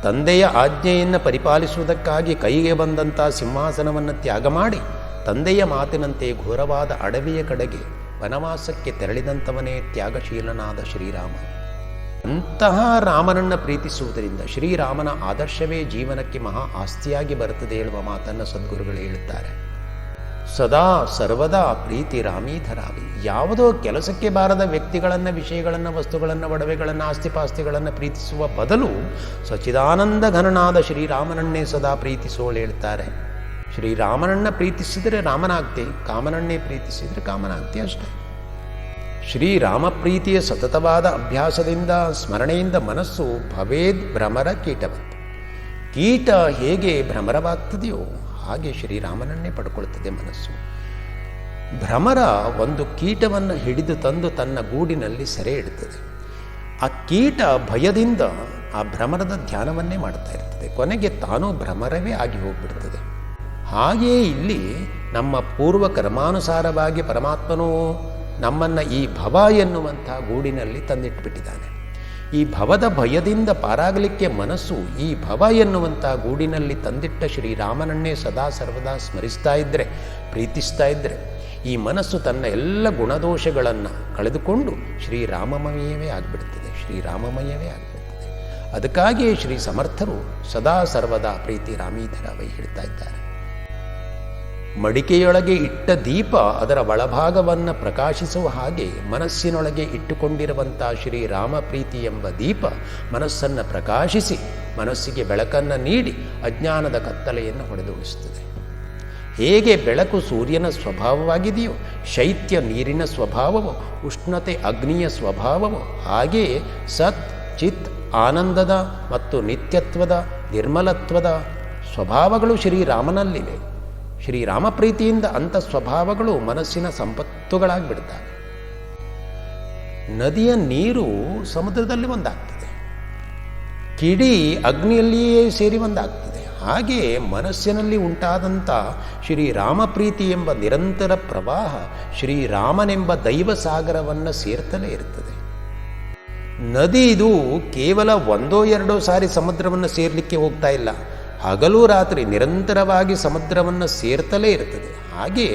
ತಂದೆಯ ಆಜ್ಞೆಯನ್ನು ಪರಿಪಾಲಿಸುವುದಕ್ಕಾಗಿ ಕೈಗೆ ಬಂದಂಥ ಸಿಂಹಾಸನವನ್ನು ತ್ಯಾಗ ಮಾಡಿ ತಂದೆಯ ಮಾತಿನಂತೆ ಘೋರವಾದ ಅಡವಿಯ ಕಡೆಗೆ ವನವಾಸಕ್ಕೆ ತೆರಳಿದಂಥವನೇ ತ್ಯಾಗಶೀಲನಾದ ಶ್ರೀರಾಮ. ಅಂತಹ ರಾಮನನ್ನು ಪ್ರೀತಿಸುವುದರಿಂದ ಶ್ರೀರಾಮನ ಆದರ್ಶವೇ ಜೀವನಕ್ಕೆ ಮಹಾ ಆಸ್ತಿಯಾಗಿ ಬರುತ್ತದೆ ಹೇಳುವ ಮಾತನ್ನು ಸದ್ಗುರುಗಳು ಹೇಳುತ್ತಾರೆ. ಸದಾ ಸರ್ವದಾ ಪ್ರೀತಿ ರಾಮೀಧರಾವಿ. ಯಾವುದೋ ಕೆಲಸಕ್ಕೆ ಬಾರದ ವ್ಯಕ್ತಿಗಳನ್ನು, ವಿಷಯಗಳನ್ನು, ವಸ್ತುಗಳನ್ನು, ಒಡವೆಗಳನ್ನು, ಆಸ್ತಿಪಾಸ್ತಿಗಳನ್ನು ಪ್ರೀತಿಸುವ ಬದಲು ಸಚ್ಚಿದಾನಂದ ಘನನಾದ ಶ್ರೀರಾಮನನ್ನೇ ಸದಾ ಪ್ರೀತಿಸೋಳು ಹೇಳ್ತಾರೆ. ಶ್ರೀರಾಮನನ್ನು ಪ್ರೀತಿಸಿದರೆ ರಾಮನಾಗ್ತೆ, ಕಾಮನನ್ನೇ ಪ್ರೀತಿಸಿದರೆ ಕಾಮನಾಗ್ತೆ ಅಷ್ಟೇ. ಶ್ರೀರಾಮ ಪ್ರೀತಿಯ ಸತತವಾದ ಅಭ್ಯಾಸದಿಂದ, ಸ್ಮರಣೆಯಿಂದ ಮನಸ್ಸು ಭವೇದ್ ಭ್ರಮರ ಕೀಟವತ್. ಕೀಟ ಹೇಗೆ ಭ್ರಮರವಾಗ್ತದೆಯೋ ಹಾಗೆ ಶ್ರೀರಾಮನನ್ನೇ ಪಡ್ಕೊಳ್ತದೆ ಮನಸ್ಸು. ಭ್ರಮರ ಒಂದು ಕೀಟವನ್ನು ಹಿಡಿದು ತಂದು ತನ್ನ ಗೂಡಿನಲ್ಲಿ ಸೆರೆ ಇಡ್ತದೆ. ಆ ಕೀಟ ಭಯದಿಂದ ಆ ಭ್ರಮರದ ಧ್ಯಾನವನ್ನೇ ಮಾಡ್ತಾ ಇರ್ತದೆ. ಕೊನೆಗೆ ತಾನೂ ಭ್ರಮರವೇ ಆಗಿ ಹೋಗ್ಬಿಡ್ತದೆ. ಹಾಗೆಯೇ ಇಲ್ಲಿ ನಮ್ಮ ಪೂರ್ವ ಕರ್ಮಾನುಸಾರವಾಗಿ ಪರಮಾತ್ಮನೂ ನಮ್ಮನ್ನು ಈ ಭವ ಎನ್ನುವಂಥ ಗೂಡಿನಲ್ಲಿ ತಂದಿಟ್ಬಿಟ್ಟಿದ್ದಾನೆ. ಈ ಭವದ ಭಯದಿಂದ ಪಾರಾಗಲಿಕ್ಕೆ ಮನಸ್ಸು ಈ ಭವ ಎನ್ನುವಂಥ ಗೂಡಿನಲ್ಲಿ ತಂದಿಟ್ಟ ಶ್ರೀರಾಮನನ್ನೇ ಸದಾ ಸರ್ವದಾ ಸ್ಮರಿಸ್ತಾ ಇದ್ದರೆ, ಪ್ರೀತಿಸ್ತಾ ಇದ್ದರೆ, ಈ ಮನಸ್ಸು ತನ್ನ ಎಲ್ಲ ಗುಣದೋಷಗಳನ್ನು ಕಳೆದುಕೊಂಡು ಶ್ರೀರಾಮಮಯವೇ ಆಗಿಬಿಡ್ತದೆ, ಶ್ರೀರಾಮಮಯವೇ ಆಗಿಬಿಡ್ತದೆ. ಅದಕ್ಕಾಗಿಯೇ ಶ್ರೀ ಸಮರ್ಥರು ಸದಾ ಸರ್ವದಾ ಪ್ರೀತಿ ರಾಮೀಧರಾವೈ ಹೇಳ್ತಾ ಇದ್ದಾರೆ. ಮಡಿಕೆಯೊಳಗೆ ಇಟ್ಟ ದೀಪ ಅದರ ಒಳಭಾಗವನ್ನು ಪ್ರಕಾಶಿಸುವ ಹಾಗೆ ಮನಸ್ಸಿನೊಳಗೆ ಇಟ್ಟುಕೊಂಡಿರುವಂಥ ಶ್ರೀರಾಮ ಪ್ರೀತಿ ಎಂಬ ದೀಪ ಮನಸ್ಸನ್ನು ಪ್ರಕಾಶಿಸಿ ಮನಸ್ಸಿಗೆ ಬೆಳಕನ್ನು ನೀಡಿ ಅಜ್ಞಾನದ ಕತ್ತಲೆಯನ್ನು ಹೊಡೆದೋಡಿಸುತ್ತದೆ. ಹೇಗೆ ಬೆಳಕು ಸೂರ್ಯನ ಸ್ವಭಾವವಾಗಿದೆಯೋ, ಶೈತ್ಯ ನೀರಿನ ಸ್ವಭಾವವೋ, ಉಷ್ಣತೆ ಅಗ್ನಿಯ ಸ್ವಭಾವವೋ, ಹಾಗೆಯೇ ಸತ್ ಚಿತ್ ಆನಂದದ ಮತ್ತು ನಿತ್ಯತ್ವದ ನಿರ್ಮಲತ್ವದ ಸ್ವಭಾವಗಳು ಶ್ರೀರಾಮನಲ್ಲಿವೆ. ಶ್ರೀರಾಮ ಪ್ರೀತಿಯಿಂದ ಅಂಥ ಸ್ವಭಾವಗಳು ಮನಸ್ಸಿನ ಸಂಪತ್ತುಗಳಾಗಿಬಿಡ್ತವೆ. ನದಿಯ ನೀರು ಸಮುದ್ರದಲ್ಲಿ ಒಂದಾಗ್ತದೆ, ಕಿಡಿ ಅಗ್ನಿಯಲ್ಲಿಯೇ ಸೇರಿ ಒಂದಾಗ್ತದೆ. ಹಾಗೆ ಮನಸ್ಸಿನಲ್ಲಿ ಉಂಟಾದಂಥ ಶ್ರೀರಾಮ ಪ್ರೀತಿ ಎಂಬ ನಿರಂತರ ಪ್ರವಾಹ ಶ್ರೀರಾಮನೆಂಬ ದೈವ ಸಾಗರವನ್ನು ಸೇರ್ತಲೇ ಇರ್ತದೆ. ನದಿ ಇದು ಕೇವಲ ಒಂದೋ ಎರಡೋ ಸಾರಿ ಸಮುದ್ರವನ್ನು ಸೇರಲಿಕ್ಕೆ ಹೋಗ್ತಾ ಇಲ್ಲ, ಹಗಲು ರಾತ್ರಿ ನಿರಂತರವಾಗಿ ಸಮುದ್ರವನ್ನು ಸೇರ್ತಲೇ ಇರ್ತದೆ. ಹಾಗೆ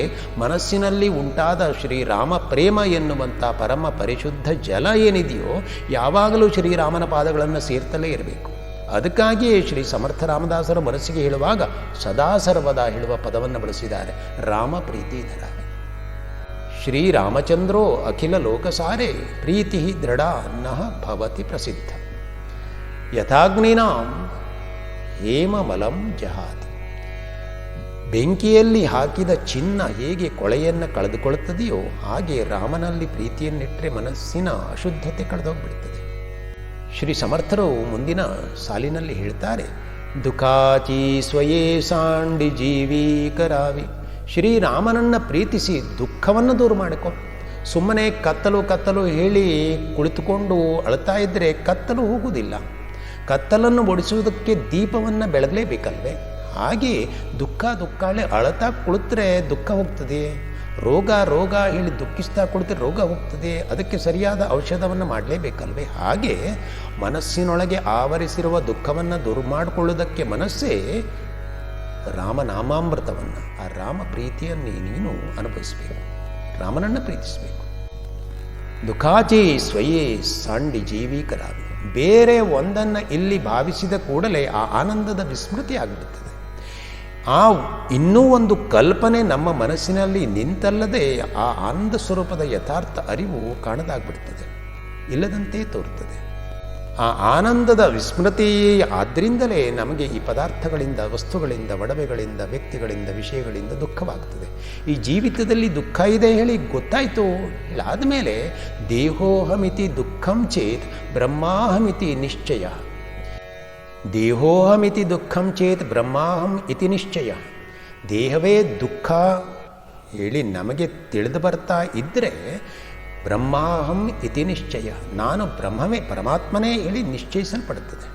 ಮನಸ್ಸಿನಲ್ಲಿ ಉಂಟಾದ ಶ್ರೀರಾಮ ಪ್ರೇಮ ಎನ್ನುವಂಥ ಪರಮ ಪರಿಶುದ್ಧ ಜಲ ಏನಿದೆಯೋ ಯಾವಾಗಲೂ ಶ್ರೀರಾಮನ ಪಾದಗಳನ್ನು ಸೇರ್ತಲೇ ಇರಬೇಕು. ಅದಕ್ಕಾಗಿಯೇ ಶ್ರೀ ಸಮರ್ಥ ರಾಮದಾಸರ ಮನಸ್ಸಿಗೆ ಹೇಳುವಾಗ ಸದಾ ಸರ್ವದಾ ಹೇಳುವ ಪದವನ್ನು ಬಳಸಿದ್ದಾರೆ, ರಾಮ ಪ್ರೀತಿಧರ. ಶ್ರೀರಾಮಚಂದ್ರೋ ಅಖಿಲ ಲೋಕಸಾರೆ ಪ್ರೀತಿ ದೃಢ ನಃ ಭವತಿ ಪ್ರಸಿದ್ಧ. ಯಥಾಗ್ನಿನಾಂ ಹೇಮಮಲಂ ಜಹಾತಿ. ಬೆಂಕಿಯಲ್ಲಿ ಹಾಕಿದ ಚಿನ್ನ ಹೇಗೆ ಕೊಳೆಯನ್ನು ಕಳೆದುಕೊಳ್ಳುತ್ತದೆಯೋ ಹಾಗೆ ರಾಮನಲ್ಲಿ ಪ್ರೀತಿಯನ್ನಿಟ್ಟರೆ ಮನಸ್ಸಿನ ಅಶುದ್ಧತೆ ಕಳೆದೋಗ್ಬಿಡ್ತದೆ. ಶ್ರೀ ಸಮರ್ಥರು ಮುಂದಿನ ಸಾಲಿನಲ್ಲಿ ಹೇಳ್ತಾರೆ, ದುಃಖಾಚಿ ಸ್ವಯೇ ಸಾಂಡಿ ಜೀವಿ ಕರಾವಿ. ಶ್ರೀರಾಮನನ್ನು ಪ್ರೀತಿಸಿ ದುಃಖವನ್ನು ದೂರ ಮಾಡಿಕೊ. ಸುಮ್ಮನೆ ಕತ್ತಲು ಹೇಳಿ ಕುಳಿತುಕೊಂಡು ಅಳ್ತಾ ಇದ್ದರೆ ಕತ್ತಲು ಹೋಗುವುದಿಲ್ಲ. ಕತ್ತಲನ್ನು ಓಡಿಸುವುದಕ್ಕೆ ದೀಪವನ್ನು ಬೆಳಗಲೇಬೇಕಲ್ವೇ? ಹಾಗೆ ದುಃಖಾಳೆ ಅಳತಾ ಕುಳಿತರೆ ದುಃಖ ಹೋಗ್ತದೆ. ರೋಗ ಹೇಳಿ ದುಃಖಿಸ್ತಾ ಕುಳಿತರೆ ರೋಗ ಹೋಗ್ತದೆ. ಅದಕ್ಕೆ ಸರಿಯಾದ ಔಷಧವನ್ನು ಮಾಡಲೇಬೇಕಲ್ವೇ? ಹಾಗೆ ಮನಸ್ಸಿನೊಳಗೆ ಆವರಿಸಿರುವ ದುಃಖವನ್ನು ದೂರ ಮಾಡಿಕೊಳ್ಳುವುದಕ್ಕೆ ಮನಸ್ಸೇ ರಾಮನಾಮಾಮೃತವನ್ನು, ಆ ರಾಮ ಪ್ರೀತಿಯನ್ನು ನೀನು ಅನುಭವಿಸಬೇಕು, ರಾಮನನ್ನು ಪ್ರೀತಿಸಬೇಕು. ದುಃಖಾಚಿ ಸ್ವಯೇ ಸಾಂಡಿ ಜೀವೀಕರಾವಿ. ಬೇರೆ ಒಂದನ್ನು ಇಲ್ಲಿ ಭಾವಿಸಿದ ಕೂಡಲೇ ಆ ಆನಂದದ ವಿಸ್ಮೃತಿ ಆಗಿಬಿಡುತ್ತದೆ. ಆ ಇನ್ನೂ ಒಂದು ಕಲ್ಪನೆ ನಮ್ಮ ಮನಸ್ಸಿನಲ್ಲಿ ನಿಂತಲ್ಲದೆ ಆ ಆನಂದ ಸ್ವರೂಪದ ಯಥಾರ್ಥ ಅರಿವು ಕಾಣದಾಗ್ಬಿಡ್ತದೆ, ಇಲ್ಲದಂತೆ ತೋರುತ್ತದೆ. ಆ ಆನಂದದ ವಿಸ್ಮೃತಿ ಆದ್ದರಿಂದಲೇ ನಮಗೆ ಈ ಪದಾರ್ಥಗಳಿಂದ, ವಸ್ತುಗಳಿಂದ, ಒಡವೆಗಳಿಂದ, ವ್ಯಕ್ತಿಗಳಿಂದ, ವಿಷಯಗಳಿಂದ ದುಃಖವಾಗ್ತದೆ. ಈ ಜೀವಿತದಲ್ಲಿ ದುಃಖ ಇದೆ ಹೇಳಿ ಗೊತ್ತಾಯಿತು, ಆದಮೇಲೆ ದೇಹೋಹಮಿತಿ ದುಃಖಂ ಚೇತ್ ಬ್ರಹ್ಮಾಹಮಿತಿ ನಿಶ್ಚಯ. ದೇಹೋಹಮಿತಿ ದುಃಖಂ ಚೇತ್ ಬ್ರಹ್ಮಾಹಂ ಇತಿ ನಿಶ್ಚಯ. ದೇಹವೇ ದುಃಖ ಹೇಳಿ ನಮಗೆ ತಿಳಿದು ಬರ್ತಾ ಇದ್ದರೆ ಬ್ರಹ್ಮಾಹಂ ಇತಿ ನಿಶ್ಚಯ, ನಾನು ಬ್ರಹ್ಮವೇ, ಪರಮಾತ್ಮನೇ ಹೇಳಿ ನಿಶ್ಚಯಿಸಲ್ಪಡುತ್ತದೆ.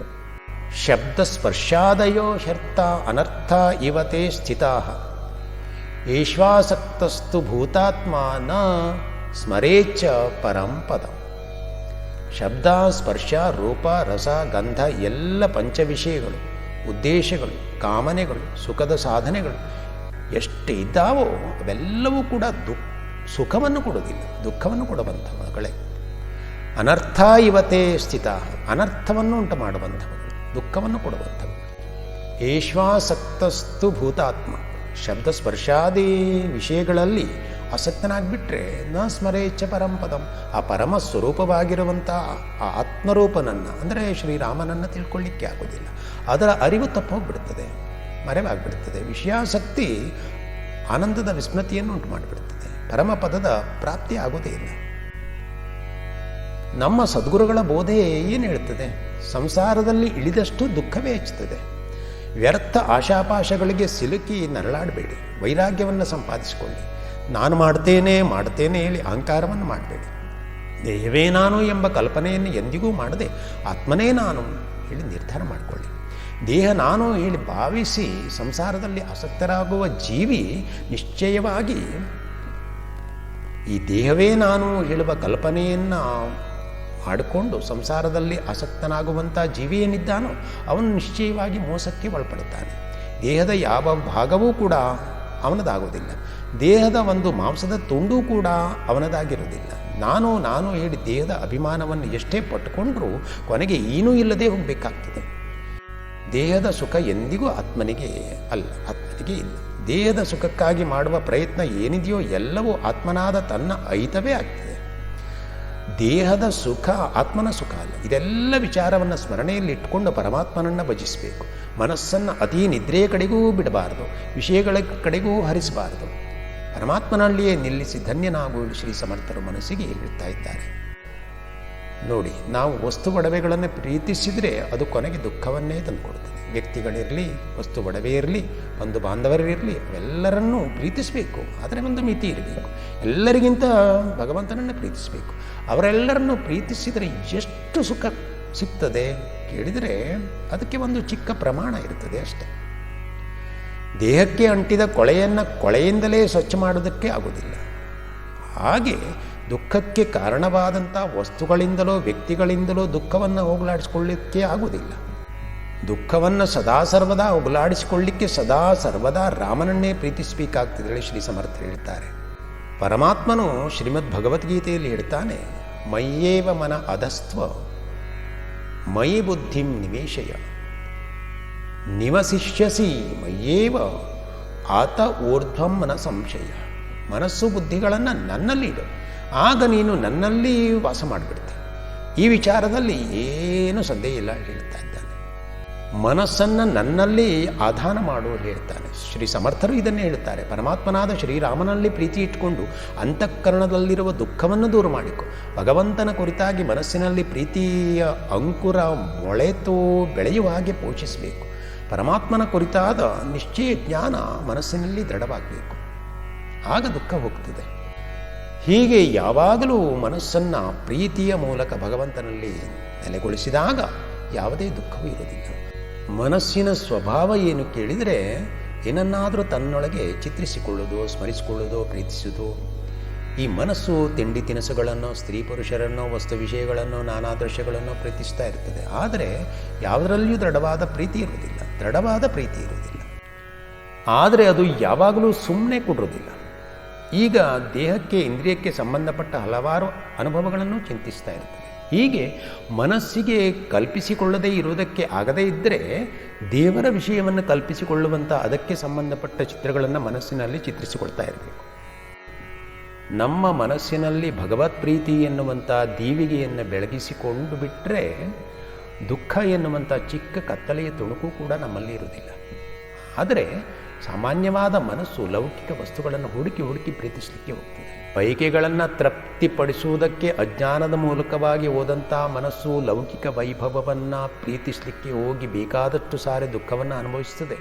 ಶಬ್ದ ಸ್ಪರ್ಶಾದಯೋ ಶರ್ತ ಅನರ್ಥ ಇವತೆ ಸ್ಥಿತಾ ಏಶ್ವಾಸಕ್ತಸ್ತು ಭೂತಾತ್ಮ ನ ಸ್ಮರೇಚ್ಛ ಪರಂ ಪದಂ. ಶಬ್ದ, ಸ್ಪರ್ಶ, ರೂಪ, ರಸ, ಗಂಧ ಎಲ್ಲ ಪಂಚವಿಷಯಗಳು, ಉದ್ದೇಶಗಳು, ಕಾಮನೆಗಳು, ಸುಖದ ಸಾಧನೆಗಳು ಎಷ್ಟು ಇದ್ದಾವೋ ಅವೆಲ್ಲವೂ ಕೂಡ ಸುಖವನ್ನು ಕೊಡುವುದಿಲ್ಲ, ದುಃಖವನ್ನು ಕೊಡುವಂಥವುಗಳೇ. ಅನರ್ಥ ಇವತ್ತೇ ಸ್ಥಿತ, ಅನರ್ಥವನ್ನು ಉಂಟು ಮಾಡುವಂಥವುಗಳು, ದುಃಖವನ್ನು ಕೊಡುವಂಥವು. ಏಶ್ವಾಸಕ್ತಸ್ತು ಭೂತಾತ್ಮ. ಶಬ್ದ ಸ್ಪರ್ಶಾದಿ ವಿಷಯಗಳಲ್ಲಿ ಆಸಕ್ತನಾಗಿಬಿಟ್ರೆ ನ ಸ್ಮರೇಚ್ಛ ಪರಂಪದಂ. ಆ ಪರಮ ಸ್ವರೂಪವಾಗಿರುವಂಥ ಆ ಆತ್ಮರೂಪನನ್ನು ಅಂದರೆ ಶ್ರೀರಾಮನನ್ನು ತಿಳ್ಕೊಳ್ಳಿಕ್ಕೆ ಆಗೋದಿಲ್ಲ. ಅದರ ಅರಿವು ತಪ್ಪೋಗ್ಬಿಡ್ತದೆ, ಮರೆವಾಗ್ಬಿಡ್ತದೆ. ವಿಷಯಾಸಕ್ತಿ ಆನಂದದ ವಿಸ್ಮೃತಿಯನ್ನು ಉಂಟು ಮಾಡಿಬಿಡ್ತದೆ, ಪರಮಪದದ ಪ್ರಾಪ್ತಿ ಆಗೋದೇ ಇಲ್ಲ. ನಮ್ಮ ಸದ್ಗುರುಗಳ ಬೋಧೆ ಏನು ಹೇಳ್ತದೆ? ಸಂಸಾರದಲ್ಲಿ ಇಳಿದಷ್ಟು ದುಃಖವೇ ಹೆಚ್ಚುತ್ತದೆ. ವ್ಯರ್ಥ ಆಶಾಪಾಶಗಳಿಗೆ ಸಿಲುಕಿ ನರಳಾಡಬೇಡಿ, ವೈರಾಗ್ಯವನ್ನು ಸಂಪಾದಿಸಿಕೊಳ್ಳಿ. ನಾನು ಮಾಡ್ತೇನೆ ಹೇಳಿ ಅಹಂಕಾರವನ್ನು ಮಾಡಬೇಡಿ. ದೇಹವೇ ನಾನು ಎಂಬ ಕಲ್ಪನೆಯನ್ನು ಎಂದಿಗೂ ಮಾಡದೆ ಆತ್ಮನೇ ನಾನು ಹೇಳಿ ನಿರ್ಧಾರ ಮಾಡಿಕೊಳ್ಳಿ. ದೇಹ ನಾನು ಹೇಳಿ ಭಾವಿಸಿ ಸಂಸಾರದಲ್ಲಿ ಆಸಕ್ತರಾಗುವ ಜೀವಿ ನಿಶ್ಚಯವಾಗಿ ಈ ದೇಹವೇ ನಾನು ಹೇಳುವ ಕಲ್ಪನೆಯನ್ನು ಮಾಡಿಕೊಂಡು ಸಂಸಾರದಲ್ಲಿ ಆಸಕ್ತನಾಗುವಂಥ ಜೀವಿ ಏನಿದ್ದಾನೋ ಅವನು ನಿಶ್ಚಯವಾಗಿ ಮೋಸಕ್ಕೆ ಒಳಪಡುತ್ತಾನೆ. ದೇಹದ ಯಾವ ಭಾಗವೂ ಕೂಡ ಅವನದಾಗೋದಿಲ್ಲ, ದೇಹದ ಒಂದು ಮಾಂಸದ ತುಂಡು ಕೂಡ ಅವನದಾಗಿರೋದಿಲ್ಲ. ನಾನು ಹೇಳಿ ದೇಹದ ಅಭಿಮಾನವನ್ನು ಎಷ್ಟೇ ಪಟ್ಟುಕೊಂಡ್ರೂ ಕೊನೆಗೆ ಏನೂ ಇಲ್ಲದೆ ಹೋಗಬೇಕಾಗ್ತದೆ. ದೇಹದ ಸುಖ ಎಂದಿಗೂ ಆತ್ಮನಿಗೆ ಅಲ್ಲ, ಆತ್ಮನಿಗೆ ಇಲ್ಲ. ದೇಹದ ಸುಖಕ್ಕಾಗಿ ಮಾಡುವ ಪ್ರಯತ್ನ ಏನಿದೆಯೋ ಎಲ್ಲವೂ ಆತ್ಮನಾದ ತನ್ನ ಅಹಿತವೇ ಆಗ್ತದೆ. ದೇಹದ ಸುಖ ಆತ್ಮನ ಸುಖ ಅಲ್ಲ. ಇದೆಲ್ಲ ವಿಚಾರವನ್ನು ಸ್ಮರಣೆಯಲ್ಲಿ ಇಟ್ಕೊಂಡು ಪರಮಾತ್ಮನನ್ನು ಭಜಿಸಬೇಕು. ಮನಸ್ಸನ್ನು ಅತಿ ನಿದ್ರೆಯ ಕಡೆಗೂ ಬಿಡಬಾರದು, ವಿಷಯಗಳ ಕಡೆಗೂ ಹರಿಸಬಾರದು. ಪರಮಾತ್ಮನಲ್ಲಿಯೇ ನಿಲ್ಲಿಸಿ ಧನ್ಯನಾಗುವುದು ಶ್ರೀ ಸಮರ್ಥರು ಮನಸ್ಸಿಗೆ ಹೇಳ್ತಾ ಇದ್ದಾರೆ. ನೋಡಿ, ನಾವು ವಸ್ತು ಒಡವೆಗಳನ್ನು ಪ್ರೀತಿಸಿದರೆ ಅದು ಕೊನೆಗೆ ದುಃಖವನ್ನೇ ತಂದುಕೊಡ್ತದೆ. ವ್ಯಕ್ತಿಗಳಿರಲಿ, ವಸ್ತು ಒಡವೆ ಇರಲಿ, ಬಂಧು ಬಾಂಧವರಿರಲಿ, ಅವೆಲ್ಲರನ್ನೂ ಪ್ರೀತಿಸಬೇಕು. ಆದರೆ ಒಂದು ಮಿತಿ ಇರಬೇಕು. ಎಲ್ಲರಿಗಿಂತ ಭಗವಂತನನ್ನು ಪ್ರೀತಿಸಬೇಕು. ಅವರೆಲ್ಲರನ್ನು ಪ್ರೀತಿಸಿದರೆ ಎಷ್ಟು ಸುಖ ಸಿಗ್ತದೆ ಕೇಳಿದರೆ ಅದಕ್ಕೆ ಒಂದು ಚಿಕ್ಕ ಪ್ರಮಾಣ ಇರ್ತದೆ ಅಷ್ಟೆ. ದೇಹಕ್ಕೆ ಅಂಟಿದ ಕೊಳೆಯಿಂದಲೇ ಸ್ವಚ್ಛ ಮಾಡೋದಕ್ಕೆ ಆಗೋದಿಲ್ಲ. ಹಾಗೆ ದುಃಖಕ್ಕೆ ಕಾರಣವಾದಂಥ ವಸ್ತುಗಳಿಂದಲೋ ವ್ಯಕ್ತಿಗಳಿಂದಲೋ ದುಃಖವನ್ನು ಹೋಗಲಾಡಿಸ್ಕೊಳ್ಳಿಕ್ಕೆ ಆಗುವುದಿಲ್ಲ. ದುಃಖವನ್ನು ಸದಾ ಸರ್ವದಾ ಹೋಗಲಾಡಿಸಿಕೊಳ್ಳಿಕ್ಕೆ ಸದಾ ಸರ್ವದಾ ರಾಮನನ್ನೇ ಪ್ರೀತಿಸಬೇಕಾಗ್ತದೆ. ಶ್ರೀ ಸಮರ್ಥ ಹೇಳ್ತಾರೆ. ಪರಮಾತ್ಮನು ಶ್ರೀಮದ್ ಭಗವದ್ಗೀತೆಯಲ್ಲಿ ಹೇಳ್ತಾನೆ, ಮಯ್ಯೇವ ಮನ ಅಧಸ್ತ್ವ ಮಯಿ ಬುದ್ಧಿಂ ನಿವೇಶಯ ನಿವಸಿಷ್ಯಸಿ ಮಯ್ಯೇವ ಆತ ಊರ್ಧ್ವಂ ಮನ ಸಂಶಯ. ಮನಸ್ಸು ಬುದ್ಧಿಗಳನ್ನು ನನ್ನಲ್ಲಿ ಇಡು, ಆಗ ನೀನು ನನ್ನಲ್ಲಿ ವಾಸ ಮಾಡಿಬಿಡ್ತೆ. ಈ ವಿಚಾರದಲ್ಲಿ ಏನು ಸಂದೇಹ ಇಲ್ಲ ಹೇಳ್ತಾ ಇದ್ದಾನೆ. ಮನಸ್ಸನ್ನು ನನ್ನಲ್ಲಿ ಆಧಾನ ಮಾಡು ಹೇಳ್ತಾನೆ. ಶ್ರೀ ಸಮರ್ಥರು ಇದನ್ನೇ ಹೇಳ್ತಾರೆ. ಪರಮಾತ್ಮನಾದ ಶ್ರೀರಾಮನಲ್ಲಿ ಪ್ರೀತಿ ಇಟ್ಕೊಂಡು ಅಂತಃಕರಣದಲ್ಲಿರುವ ದುಃಖವನ್ನು ದೂರ ಮಾಡಿಕೊ. ಭಗವಂತನ ಕುರಿತಾಗಿ ಮನಸ್ಸಿನಲ್ಲಿ ಪ್ರೀತಿಯ ಅಂಕುರ ಮೊಳೆತು ಬೆಳೆಯುವ ಹಾಗೆ ಪೋಷಿಸಬೇಕು. ಪರಮಾತ್ಮನ ಕುರಿತಾದ ನಿಶ್ಚಯ ಜ್ಞಾನ ಮನಸ್ಸಿನಲ್ಲಿ ದೃಢವಾಗಬೇಕು. ಆಗ ದುಃಖ ಹೋಗ್ತದೆ. ಹೀಗೆ ಯಾವಾಗಲೂ ಮನಸ್ಸನ್ನು ಪ್ರೀತಿಯ ಮೂಲಕ ಭಗವಂತನಲ್ಲಿ ನೆಲೆಗೊಳಿಸಿದಾಗ ಯಾವುದೇ ದುಃಖವೂ ಇರೋದಿಲ್ಲ. ಮನಸ್ಸಿನ ಸ್ವಭಾವ ಏನು ಕೇಳಿದರೆ, ಏನನ್ನಾದರೂ ತನ್ನೊಳಗೆ ಚಿತ್ರಿಸಿಕೊಳ್ಳೋದು, ಸ್ಮರಿಸಿಕೊಳ್ಳೋದು, ಪ್ರೀತಿಸೋದು. ಈ ಮನಸ್ಸು ತಿಂಡಿ ತಿನಿಸುಗಳನ್ನು, ಸ್ತ್ರೀ ಪುರುಷರನ್ನು, ವಸ್ತು ವಿಷಯಗಳನ್ನು, ನಾನಾ ದೃಶ್ಯಗಳನ್ನು ಪ್ರೀತಿಸ್ತಾ ಇರ್ತದೆ. ಆದರೆ ಯಾವುದರಲ್ಲಿಯೂ ದೃಢವಾದ ಪ್ರೀತಿ ಇರುವುದಿಲ್ಲ. ಆದರೆ ಅದು ಯಾವಾಗಲೂ ಸುಮ್ಮನೆ ಕೊಡೋದಿಲ್ಲ. ಈಗ ದೇಹಕ್ಕೆ, ಇಂದ್ರಿಯಕ್ಕೆ ಸಂಬಂಧಪಟ್ಟ ಹಲವಾರು ಅನುಭವಗಳನ್ನು ಚಿಂತಿಸ್ತಾ ಇರ್ತದೆ. ಹೀಗೆ ಮನಸ್ಸಿಗೆ ಕಲ್ಪಿಸಿಕೊಳ್ಳದೇ ಇರುವುದಕ್ಕೆ ಆಗದೇ ಇದ್ದರೆ ದೇವರ ವಿಷಯವನ್ನು ಕಲ್ಪಿಸಿಕೊಳ್ಳುವಂಥ ಅದಕ್ಕೆ ಸಂಬಂಧಪಟ್ಟ ಚಿತ್ರಗಳನ್ನು ಮನಸ್ಸಿನಲ್ಲಿ ಚಿತ್ರಿಸಿಕೊಳ್ತಾ ಇರಬೇಕು. ನಮ್ಮ ಮನಸ್ಸಿನಲ್ಲಿ ಭಗವತ್ ಪ್ರೀತಿ ಎನ್ನುವಂಥ ದೀವಿಗೆಯನ್ನು ಬೆಳಗಿಸಿಕೊಂಡು ಬಿಟ್ಟರೆ ದುಃಖ ಎನ್ನುವಂಥ ಚಿಕ್ಕ ಕತ್ತಲೆಯ ತುಣುಕು ಕೂಡ ನಮ್ಮಲ್ಲಿ ಇರುವುದಿಲ್ಲ. ಆದರೆ ಸಾಮಾನ್ಯವಾದ ಮನಸ್ಸು ಲೌಕಿಕ ವಸ್ತುಗಳನ್ನು ಹುಡುಕಿ ಪ್ರೀತಿಸಲಿಕ್ಕೆ ಹೋಗ್ತದೆ. ಬಯಕೆಗಳನ್ನು ತೃಪ್ತಿಪಡಿಸುವುದಕ್ಕೆ ಅಜ್ಞಾನದ ಮೂಲಕವಾಗಿ ಹೋದಂಥ ಮನಸ್ಸು ಲೌಕಿಕ ವೈಭವವನ್ನು ಪ್ರೀತಿಸಲಿಕ್ಕೆ ಹೋಗಿ ಬೇಕಾದಷ್ಟು ಸಾರಿ ದುಃಖವನ್ನು ಅನುಭವಿಸ್ತದೆ.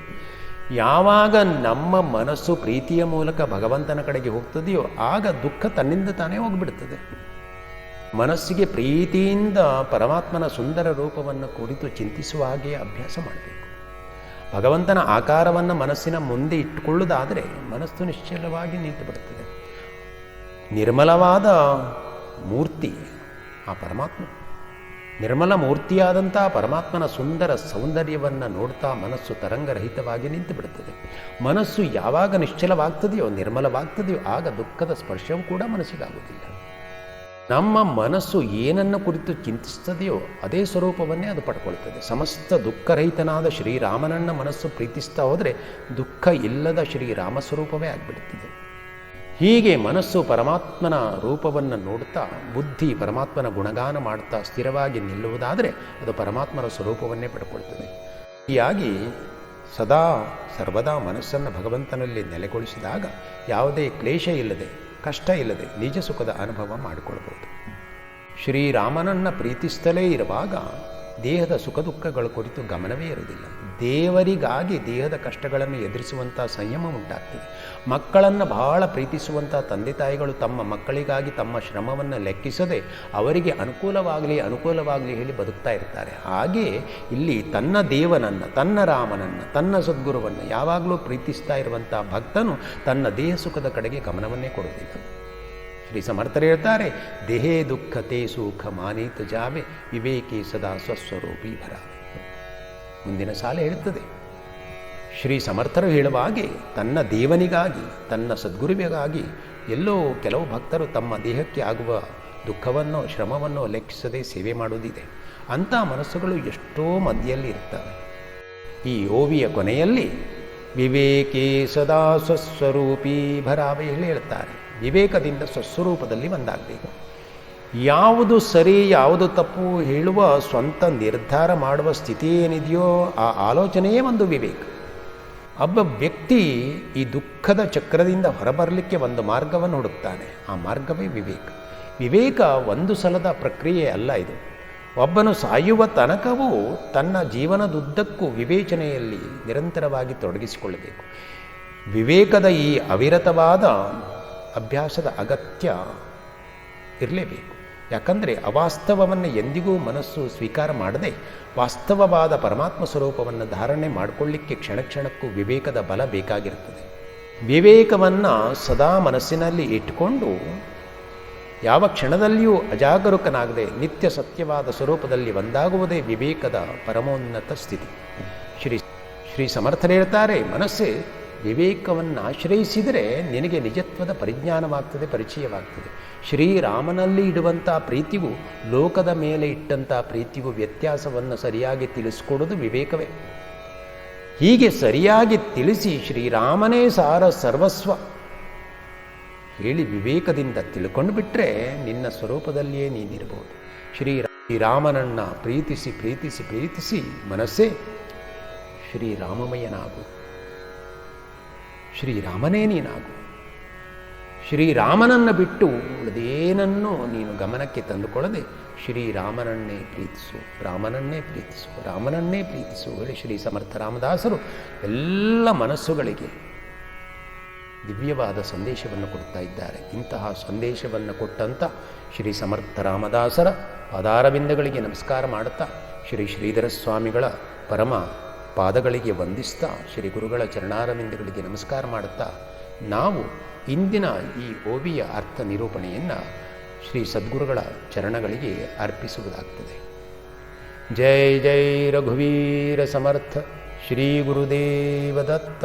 ಯಾವಾಗ ನಮ್ಮ ಮನಸ್ಸು ಪ್ರೀತಿಯ ಮೂಲಕ ಭಗವಂತನ ಕಡೆಗೆ ಹೋಗ್ತದೆಯೋ ಆಗ ದುಃಖ ತನ್ನಿಂದ ತಾನೇ ಹೋಗಿಬಿಡ್ತದೆ. ಮನಸ್ಸಿಗೆ ಪ್ರೀತಿಯಿಂದ ಪರಮಾತ್ಮನ ಸುಂದರ ರೂಪವನ್ನು ಕುರಿತು ಚಿಂತಿಸುವ ಹಾಗೆ ಅಭ್ಯಾಸ ಮಾಡಬೇಕು. ಭಗವಂತನ ಆಕಾರವನ್ನು ಮನಸ್ಸಿನ ಮುಂದೆ ಇಟ್ಟುಕೊಳ್ಳುವುದಾದರೆ ಮನಸ್ಸು ನಿಶ್ಚಲವಾಗಿ ನಿಂತು ಬಿಡುತ್ತದೆ. ನಿರ್ಮಲವಾದ ಮೂರ್ತಿ ಆ ಪರಮಾತ್ಮ. ನಿರ್ಮಲ ಮೂರ್ತಿಯಾದಂಥ ಪರಮಾತ್ಮನ ಸುಂದರ ಸೌಂದರ್ಯವನ್ನು ನೋಡ್ತಾ ಮನಸ್ಸು ತರಂಗರಹಿತವಾಗಿ ನಿಂತು ಬಿಡುತ್ತದೆ. ಮನಸ್ಸು ಯಾವಾಗ ನಿಶ್ಚಲವಾಗ್ತದೆಯೋ, ನಿರ್ಮಲವಾಗ್ತದೆಯೋ ಆಗ ದುಃಖದ ಸ್ಪರ್ಶವೂ ಕೂಡ ಮನಸ್ಸಿಗಾಗುವುದಿಲ್ಲ. ನಮ್ಮ ಮನಸ್ಸು ಏನನ್ನು ಕುರಿತು ಚಿಂತಿಸ್ತದೆಯೋ ಅದೇ ಸ್ವರೂಪವನ್ನೇ ಅದು ಪಡ್ಕೊಳ್ತದೆ. ಸಮಸ್ತ ದುಃಖರಹಿತನಾದ ಶ್ರೀರಾಮನನ್ನು ಮನಸ್ಸು ಪ್ರೀತಿಸ್ತಾ ಹೋದರೆ ದುಃಖ ಇಲ್ಲದ ಶ್ರೀರಾಮ ಸ್ವರೂಪವೇ ಆಗಿಬಿಡುತ್ತದೆ. ಹೀಗೆ ಮನಸ್ಸು ಪರಮಾತ್ಮನ ರೂಪವನ್ನು ನೋಡ್ತಾ, ಬುದ್ಧಿ ಪರಮಾತ್ಮನ ಗುಣಗಾನ ಮಾಡ್ತಾ ಸ್ಥಿರವಾಗಿ ನಿಲ್ಲುವುದಾದರೆ ಅದು ಪರಮಾತ್ಮನ ಸ್ವರೂಪವನ್ನೇ ಪಡ್ಕೊಳ್ತದೆ. ಹೀಗಾಗಿ ಸದಾ ಸರ್ವದಾ ಮನಸ್ಸನ್ನು ಭಗವಂತನಲ್ಲಿ ನೆಲೆಗೊಳಿಸಿದಾಗ ಯಾವುದೇ ಕ್ಲೇಶ ಇಲ್ಲದೆ, ಕಷ್ಟ ಇಲ್ಲದೆ ನಿಜ ಸುಖದ ಅನುಭವ ಮಾಡಿಕೊಳ್ಬೋದು. ಶ್ರೀರಾಮನನ್ನು ಪ್ರೀತಿಸ್ತಲೇ ಇರುವಾಗ ದೇಹದ ಸುಖ ದುಃಖಗಳ ಕುರಿತು ಗಮನವೇ ಇರುವುದಿಲ್ಲ. ದೇವರಿಗಾಗಿ ದೇಹದ ಕಷ್ಟಗಳನ್ನು ಎದುರಿಸುವಂಥ ಸಂಯಮ ಉಂಟಾಗ್ತದೆ. ಮಕ್ಕಳನ್ನು ಬಹಳ ಪ್ರೀತಿಸುವಂಥ ತಂದೆ ತಾಯಿಗಳು ತಮ್ಮ ಮಕ್ಕಳಿಗಾಗಿ ತಮ್ಮ ಶ್ರಮವನ್ನು ಲೆಕ್ಕಿಸದೆ ಅವರಿಗೆ ಅನುಕೂಲವಾಗಲಿ ಹೇಳಿ ಬದುಕ್ತಾ ಇರ್ತಾರೆ. ಹಾಗೆಯೇ ಇಲ್ಲಿ ತನ್ನ ದೇವನನ್ನು, ತನ್ನ ರಾಮನನ್ನು, ತನ್ನ ಸದ್ಗುರುವನ್ನು ಯಾವಾಗಲೂ ಪ್ರೀತಿಸ್ತಾ ಇರುವಂಥ ಭಕ್ತನು ತನ್ನ ದೇಹ ಸುಖದ ಕಡೆಗೆ ಗಮನವನ್ನೇ ಕೊಡುವುದಿಲ್ಲ. ಶ್ರೀ ಸಮರ್ಥರು ಹೇಳ್ತಾರೆ, ದೇಹೇ ದುಃಖತೆ ಸುಖ ಮಾನೀತ ಜಾವೆ ವಿವೇಕಿ ಸದಾ ಸ್ವಸ್ವರೂಪಿ ಭರಾವೆ. ಮುಂದಿನ ಸಾಲ ಹೇಳುತ್ತದೆ. ಶ್ರೀ ಸಮರ್ಥರು ಹೇಳುವ ಹಾಗೆ ತನ್ನ ದೇವನಿಗಾಗಿ, ತನ್ನ ಸದ್ಗುರುವಿಗಾಗಿ ಎಲ್ಲೋ ಕೆಲವು ಭಕ್ತರು ತಮ್ಮ ದೇಹಕ್ಕೆ ಆಗುವ ದುಃಖವನ್ನು, ಶ್ರಮವನ್ನು ಲೆಕ್ಕಿಸದೆ ಸೇವೆ ಮಾಡುವುದಿದೆ. ಅಂಥ ಮನಸ್ಸುಗಳು ಎಷ್ಟೋ ಮಧ್ಯೆಯಲ್ಲಿ ಇರ್ತವೆ. ಈ ಓವಿಯ ಕೊನೆಯಲ್ಲಿ ವಿವೇಕೇ ಸದಾ ಸ್ವಸ್ವರೂಪಿ ಭರಾವೆ ಹೇಳ್ತಾರೆ. ವಿವೇಕದಿಂದ ಸ್ವಸ್ವರೂಪದಲ್ಲಿ ಒಂದಾಗಬೇಕು. ಯಾವುದು ಸರಿ ಯಾವುದು ತಪ್ಪು ಹೇಳುವ ಸ್ವಂತ ನಿರ್ಧಾರ ಮಾಡುವ ಸ್ಥಿತಿ ಏನಿದೆಯೋ ಆ ಆಲೋಚನೆಯೇ ಒಂದು ವಿವೇಕ. ಒಬ್ಬ ವ್ಯಕ್ತಿ ಈ ದುಃಖದ ಚಕ್ರದಿಂದ ಹೊರಬರಲಿಕ್ಕೆ ಒಂದು ಮಾರ್ಗವನ್ನು ಹುಡುಕ್ತಾನೆ. ಆ ಮಾರ್ಗವೇ ವಿವೇಕ. ವಿವೇಕ ಒಂದು ಸಲದ ಪ್ರಕ್ರಿಯೆ ಅಲ್ಲ ಇದು. ಒಬ್ಬನು ಸಾಯುವ ತನಕವೂ ತನ್ನ ಜೀವನದುದ್ದಕ್ಕೂ ವಿವೇಚನೆಯಲ್ಲಿ ನಿರಂತರವಾಗಿ ತೊಡಗಿಸಿಕೊಳ್ಳಬೇಕು. ವಿವೇಕದ ಈ ಅವಿರತವಾದ ಅಭ್ಯಾಸದ ಅಗತ್ಯ ಇರಲೇಬೇಕು. ಯಾಕಂದರೆ ಅವಾಸ್ತವವನ್ನು ಎಂದಿಗೂ ಮನಸ್ಸು ಸ್ವೀಕಾರ ಮಾಡದೆ ವಾಸ್ತವವಾದ ಪರಮಾತ್ಮ ಸ್ವರೂಪವನ್ನು ಧಾರಣೆ ಮಾಡಿಕೊಳ್ಳಿಕ್ಕೆ ಕ್ಷಣ ಕ್ಷಣಕ್ಕೂ ವಿವೇಕದ ಬಲ ಬೇಕಾಗಿರುತ್ತದೆ. ವಿವೇಕವನ್ನು ಸದಾ ಮನಸ್ಸಿನಲ್ಲಿ ಇಟ್ಟುಕೊಂಡು ಯಾವ ಕ್ಷಣದಲ್ಲಿಯೂ ಅಜಾಗರೂಕನಾಗದೆ ನಿತ್ಯ ಸತ್ಯವಾದ ಸ್ವರೂಪದಲ್ಲಿ ಒಂದಾಗುವುದೇ ವಿವೇಕದ ಪರಮೋನ್ನತ ಸ್ಥಿತಿ. ಶ್ರೀ ಸಮರ್ಥರು ಹೇಳ್ತಾರೆ, ಮನಸ್ಸೇ ವಿವೇಕವನ್ನು ಆಶ್ರಯಿಸಿದರೆ ನಿನಗೆ ನಿಜತ್ವದ ಪರಿಜ್ಞಾನವಾಗ್ತದೆ, ಪರಿಚಯವಾಗ್ತದೆ. ಶ್ರೀರಾಮನಲ್ಲಿ ಇಡುವಂಥ ಪ್ರೀತಿಗೂ ಲೋಕದ ಮೇಲೆ ಇಟ್ಟಂಥ ಪ್ರೀತಿಗೂ ವ್ಯತ್ಯಾಸವನ್ನು ಸರಿಯಾಗಿ ತಿಳಿಸ್ಕೊಡೋದು ವಿವೇಕವೇ. ಹೀಗೆ ಸರಿಯಾಗಿ ತಿಳಿಸಿ ಶ್ರೀರಾಮನೇ ಸಾರ ಸರ್ವಸ್ವ ಹೇಳಿ ವಿವೇಕದಿಂದ ತಿಳ್ಕೊಂಡು ಬಿಟ್ಟರೆ ನಿನ್ನ ಸ್ವರೂಪದಲ್ಲಿಯೇ ನೀನಿರ್ಬೋದು. ಶ್ರೀರಾಮನನ್ನು ಪ್ರೀತಿಸಿ ಪ್ರೀತಿಸಿ ಪ್ರೀತಿಸಿ ಮನಸ್ಸೇ ಶ್ರೀರಾಮಮಯನಾಗು, ಶ್ರೀರಾಮನೇ ನೀನಾಗು. ಶ್ರೀರಾಮನನ್ನು ಬಿಟ್ಟು ಉಳಿದೇನನ್ನು ನೀನು ಗಮನಕ್ಕೆ ತಂದುಕೊಳ್ಳದೆ ಶ್ರೀರಾಮನನ್ನೇ ಪ್ರೀತಿಸು, ರಾಮನನ್ನೇ ಪ್ರೀತಿಸು, ರಾಮನನ್ನೇ ಪ್ರೀತಿಸು ಹೇಳಿ ಶ್ರೀ ಸಮರ್ಥ ರಾಮದಾಸರು ಎಲ್ಲ ಮನಸ್ಸುಗಳಿಗೆ ದಿವ್ಯವಾದ ಸಂದೇಶವನ್ನು ಕೊಡ್ತಾ ಇದ್ದಾರೆ. ಇಂತಹ ಸಂದೇಶವನ್ನು ಕೊಟ್ಟಂಥ ಶ್ರೀ ಸಮರ್ಥ ರಾಮದಾಸರ ಪಾದಾರವಿಂದಗಳಿಗೆ ನಮಸ್ಕಾರ ಮಾಡುತ್ತಾ, ಶ್ರೀ ಶ್ರೀಧರ ಸ್ವಾಮಿಗಳ ಪರಮ ಪಾದಗಳಿಗೆ ವಂದಿಸ್ತಾ, ಶ್ರೀ ಗುರುಗಳ ಚರಣಾರವಿಂದಗಳಿಗೆ ನಮಸ್ಕಾರ ಮಾಡುತ್ತಾ, ನಾವು ಇಂದಿನ ಈ ಓವಿಯ ಅರ್ಥ ನಿರೂಪಣೆಯನ್ನು ಶ್ರೀ ಸದ್ಗುರುಗಳ ಚರಣಗಳಿಗೆ ಅರ್ಪಿಸುವುದಾಗ್ತದೆ. ಜೈ ಜೈ ರಘುವೀರ ಸಮರ್ಥ ಶ್ರೀ ಗುರುದೇವ ದತ್ತ.